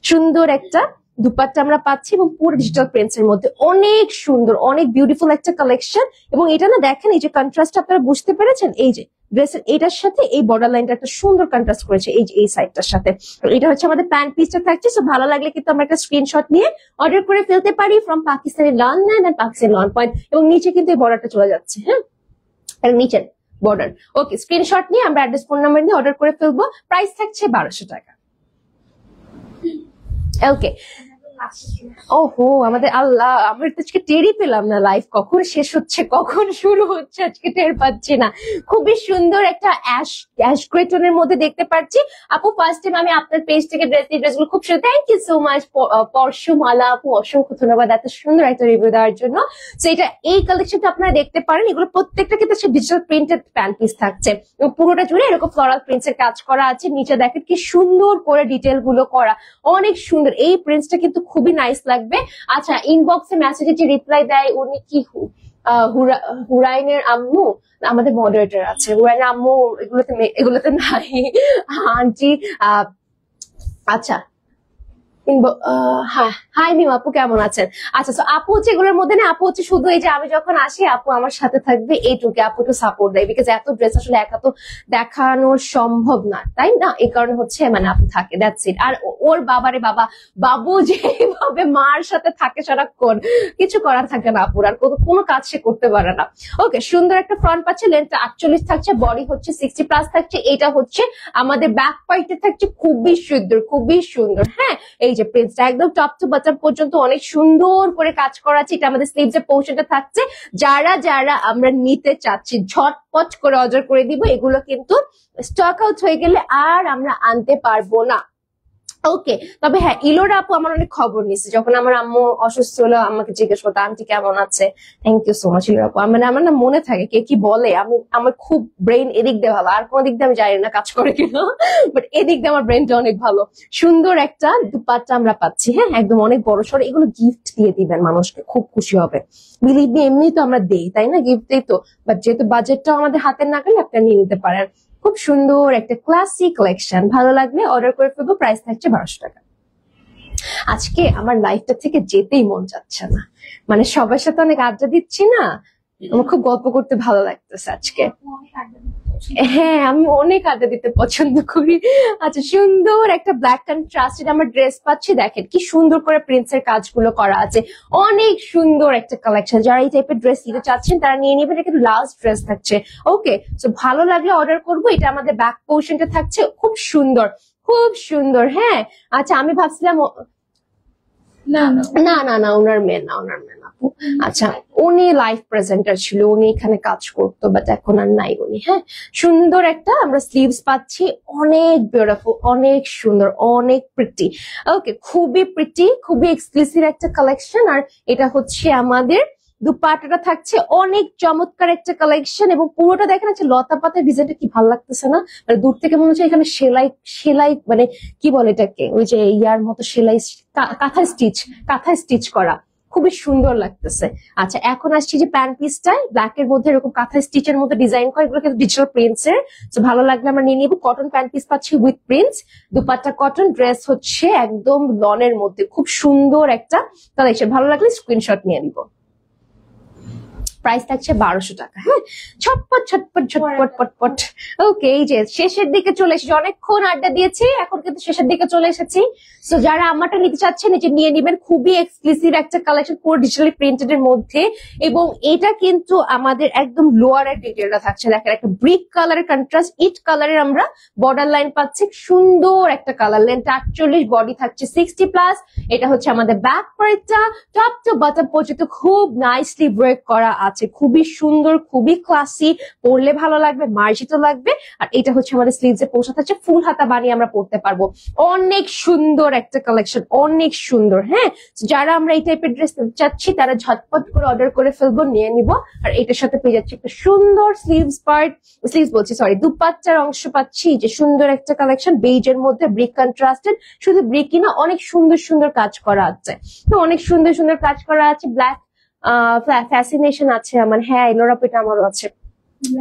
সুন্দর একটা দুপাট্টা আমরা পাচ্ছি, এবং পুরো ডিজিটাল প্রিন্টস এর মধ্যে, অনেক সুন্দর, অনেক বিউটিফুল একটা কালেকশন। এবং এটা না দেখেন, এই যে কন্ট্রাস্ট আপনারা বুঝতে পেরেছেন, এই যে ড্রেসের এটার সাথে এই বর্ডার লাইনটা একটা সুন্দর কন্ট্রাস্ট করেছে, এই যে এই সাইডটার সাথে। এটা হচ্ছে আমাদের প্যান্ট পিসটা থাকছে। সো ভালো লাগলে কিন্তু আমরা একটা স্ক্রিনশট নিয়ে অর্ডার করে ফেলতে পারি from Pakistani London and Pakistani lawn point. এবং নিচে কিন্তু এই বর্ডারটা চলে যাচ্ছে। হ্যাঁ, নিচের বর্ডার। ওকে, স্ক্রিনশট নিয়ে আমরা অ্যাড্রেস ফোন নাম্বার দিয়ে অর্ডার করে ফেলবো। প্রাইস থাকছে 1200 টাকা। ওকে, ওহো আমাদের আল্লাহ, আমরা তো আজকে টেরই পেলাম না লাইভ কখন শেষ হচ্ছে কখন শুরু হচ্ছে, আজকে টের পাচ্ছি না। খুবই সুন্দর একটা অ্যাশ গ্রে টোনের মধ্যে দেখতে পাচ্ছি। আপু ফার্স্ট টাইম আমি আপনার পেজ থেকে ড্রেসগুলো খুব সুন্দর, থ্যাংক ইউ সো মাচ পরশুমালা আপু, অসংখ্য ধন্যবাদ এত সুন্দর একটা রিভিউ দেওয়ার জন্য। তো এটা এই কালেকশনটা আপনারা দেখতে পারেন, এগুলো প্রত্যেকটা কিন্তু ডিজিটাল প্রিন্টেড প্যান্ট পিস থাকছে, এবং পুরোটা জুড়ে এরকম ফ্লোরাল প্রিন্টস এর কাজ করা আছে। নিচে দেখেন কি সুন্দর করে ডিটেল গুলো করা, অনেক সুন্দর। এই প্রিন্টসটা কিন্তু খুবই নাইস লাগবে। আচ্ছা ইনবক্সে মেসেজে যে রিপ্লাই দেয় উনি কি হুরাইনের আম্মু, আমাদের মডারেটর আছে, হুরাইনের আম্মু এগুলোতে নাই আন্টি। আচ্ছা হ্যাঁ, হাই মিম আপু, কেমন আছেন? আচ্ছা, তো আপু হচ্ছে এগুলোর মধ্যে না, আপু হচ্ছে শুধু এই যে আমি যখন আসি আপু আমার সাথে থাকবে এইটুকু, আপু একটু সাপোর্ট দেয়, বিকজ এত ড্রেস আসলে একা তো দেখানো সম্ভব না, তাই না? এই কারণে হচ্ছে মানে আপু থাকে, দ্যাটস ইট। আর ওর বাবারে বাবা, বাবু যেভাবে মার সাথে থাকে সারাক্ষণ, কিছু করার থাকে না আপুর, আর কোনো কাজ সে করতে পারে না। ওকে, সুন্দর একটা ফ্রন্ট পাচ্ছে, লেন্থটা 48 থাকছে, বডি হচ্ছে 60+ থাকছে। এটা হচ্ছে আমাদের ব্যাক পার্টে থাকছে খুবই সুন্দর, খুবই সুন্দর। হ্যাঁ, এই যে প্রিন্সটা একদম টপ টু বটম পর্যন্ত অনেক সুন্দর করে কাজ করা আছে। এটা আমাদের স্লিভস এর পোর্শনটা থাকছে। যারা যারা আমরা নিতে চাচ্ছি ঝটপট করে অর্ডার করে দিব, এগুলো কিন্তু স্টক আউট হয়ে গেলে আর আমরা আনতে পারবো না। ওকে, তবে হ্যাঁ, ইলোরা আপু আমার অনেক খবর নিচ্ছে, যখন আমার আম্মু অসুস্থ হলো আমাকে জিজ্ঞেস করতো আন্টি কেমন আছে। Thank you so much Ilora আপু। মানে আমার না মনে থাকে কে কি বলে, আমার খুব ব্রেন এদিক দিয়ে ভালো, আর কোন দিক দিয়ে আমি জানি না কাজ করে কিনা, বাট এদিক দিয়ে আমার ব্রেনটা অনেক ভালো। সুন্দর একটা দুপাট্টা আমরা পাচ্ছি, হ্যাঁ একদম অনেক বড় সড়ো। এগুলো গিফট দিয়ে দিবেন, মানুষকে খুব খুশি হবে। বিলিভ মি, এমনি তো আমরা দেই, তাই না, গিফট দেই তো, বাট যেহেতু বাজেটটাও আমাদের হাতের নাগালে, আপনারা নিয়ে নিতে পারেন। খুব সুন্দর একটা ক্লাসিক কালেকশন, ভালো লাগলে অর্ডার করে ফেলবো। প্রাইস থাকছে 1200 টাকা। আজকে আমার লাইফটা থেকে যেতেই মন চাচ্ছে না, মানে সবার সাথে অনেক আড্ডা দিচ্ছি না, আমার খুব গল্প করতে ভালো লাগতেছে আজকে। হ্যাঁ, আমি অনেক আড্ডা দিতে পছন্দ করি। আচ্ছা, সুন্দর একটা ব্ল্যাক কন্ট্রাস্টেড আমার ড্রেস পাচ্ছি, দেখেন কি সুন্দর করে প্রিন্টসের কাজগুলো করা আছে, অনেক সুন্দর একটা কালেকশন। যারা এই টাইপের ড্রেস নিতে চাচ্ছেন তারা নিয়ে নেবেন, এটা কিন্তু লাস্ট ড্রেস থাকছে। ওকে, তো ভালো লাগলে অর্ডার করবো। এটা আমাদের ব্যাক পোর্শনটা থাকছে, খুব সুন্দর, খুব সুন্দর। হ্যাঁ, আচ্ছা আমি ভাবছিলাম না না না না, ওনার মেয়ে না, ওনার মেয়ে না আপু। আচ্ছা, উনি লাইভ প্রেজেন্টার ছিল, উনি এখানে কাজ করতো, বাট এখন আর নাই উনি। হ্যাঁ, সুন্দর একটা আমরা স্লিভস পাচ্ছি, অনেক বিউটিফুল, অনেক সুন্দর, অনেক প্রিটি। ওকে, খুবই প্রিটি, খুবই এক্সক্লুসিভ একটা কালেকশন। আর এটা হচ্ছে আমাদের দুপাট্টাটা থাকছে, অনেক চমৎকার একটা কালেকশন, এবং পুরোটা দেখেন আছে লতা পাতার ডিজাইনটা কি ভালো লাগতেছে না? মানে দূর থেকে মনে হচ্ছে এখানে সেলাই সেলাই, মানে কি বলে এটাকে, ওই যে ইয়ার মতো সেলাই, কাঁথা স্টিচ করা, খুবই সুন্দর লাগতেছে। আচ্ছা, এখন আসছি যে প্যান্ট পিসটাই ব্ল্যাক এর মধ্যে এরকম কাঁথা স্টিচের মতো ডিজাইন করা, এগুলো কিন্তু ডিজিটাল প্রিন্টস এর। তো ভালো লাগলে আমরা নিয়ে নিবো। কটন প্যান্ট পিস পাচ্ছি with prints, dupatta cotton, dress হচ্ছে একদম লনের মধ্যে, খুব সুন্দর একটা কালেকশন। ভালো লাগলে স্ক্রিনশট নিয়ে নিবো। প্রাইস থাকছে 1200 টাকা। হ্যাঁ, ছটপট ছটপট ছটপট পটপট। ওকে, এই যে শেষের দিকে চলে এসেছি, অনেকক্ষণ আড্ডা দিয়েছি, এখন কিন্তু শেষের দিকে চলে এসেছি। তো যারা আমারটা নিতে চাচ্ছেন যে নিয়ে নিবেন, খুবই এক্সক্লুসিভ একটা কালেকশন, পুরো ডিজিটালি প্রিন্টেড এর মধ্যে। এবং এটা কিন্তু আমাদের একদম লোয়ার এর ডিটেলটা থাকছে, দেখেন একটা ব্রিক কালারের কন্ট্রাস্ট ইট কালারের আমরা বর্ডার লাইন পাচ্ছি, সুন্দর একটা কালার। লেন্থ 48, বডি থাকছে 60+। এটা হচ্ছে আমাদের ব্যাক পার্টটা, টপ টু বটম পর্যন্ত খুব নাইসলি ওয়ার্ক করা আছে, খুবই সুন্দর, খুবই ক্লাসি, পরলে ভালো লাগবে, মার্জিত লাগবে। আর এটা হচ্ছে আমাদের স্লিভস এর পোশাক থাকছে, ফুল হাতা বানিয়ে আমরা পরতে পারবো। অনেক সুন্দর একটা কালেকশন, অনেক সুন্দর। হ্যাঁ, যারা আমরা এই টাইপের ড্রেস চাচ্ছি তারা ঝটপট করে অর্ডার করে ফেলবো, নিয়ে নিব। আর এটার সাথে পেয়ে যাচ্ছি একটা সুন্দর স্লিভস পার্ট, স্লিভস বলছি সরি, দুপাট্টার অংশ পাচ্ছি, যে সুন্দর একটা কালেকশন বেজের মধ্যে, ব্রিক কন্ট্রাস্টেড, শুধু ব্রিকই না, অনেক সুন্দর সুন্দর কাজ করা আছে। তো অনেক সুন্দর সুন্দর কাজ করা আছে, ব্ল্যাক ফ্যাসিনেশন আছে আমার। হ্যাঁ, এলোরা পেটা আমারও আছে,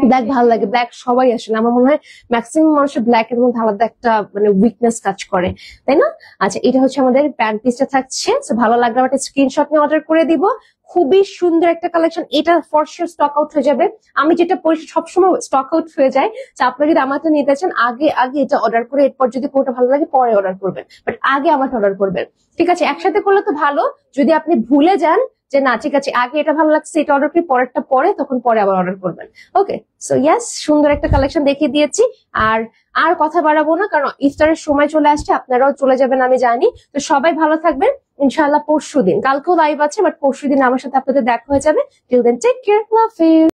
ব্ল্যাক ভালো লাগে, ব্ল্যাক সবাই আসলে আমার মনে হয় ম্যাক্সিমাম মানুষের ব্ল্যাক এর মধ্যে আলাদা একটা মানে উইকনেস কাজ করে, তাই না? আচ্ছা, এটা হচ্ছে আমাদের প্যান্ট পিসটা থাকছে। ভালো লাগলে একটা স্ক্রিনশট নিয়ে অর্ডার করে দিব। খুবই সুন্দর একটা কালেকশন, এটা ফর শিওর স্টক আউট হয়ে যাবে। আমি যেটা পড়ি সবসময় স্টক আউট হয়ে যায়। আপনারা যদি আমারটা নিতে চান, আগে আগে এটা অর্ডার করে, এরপর যদি কোনটা ভালো লাগে পরে অর্ডার করবেন, বাট আগে আমারটা অর্ডার করবেন, ঠিক আছে? একসাথে করলে তো ভালো, যদি আপনি ভুলে যান যে না ঠিক আছে আগে এটা ভালো লাগছে এটা অর্ডার করি, পরেরটা পরে, তখন পরে আবার অর্ডার করবেন। ওকে, সো ইয়াস, সুন্দর একটা কালেকশন দেখিয়ে দিয়েছি। আর আর কথা বাড়াবো না, কারণ ইফতারের সময় চলে আসছে, আপনারাও চলে যাবেন আমি জানি। তো সবাই ভালো থাকবেন, ইনশাআল্লাহ পরশুদিন, কালকেও লাইভ আছে, বাট পরশুদিন আমার সাথে আপনাদের দেখা হয়ে যাবে। Till then take care, love you.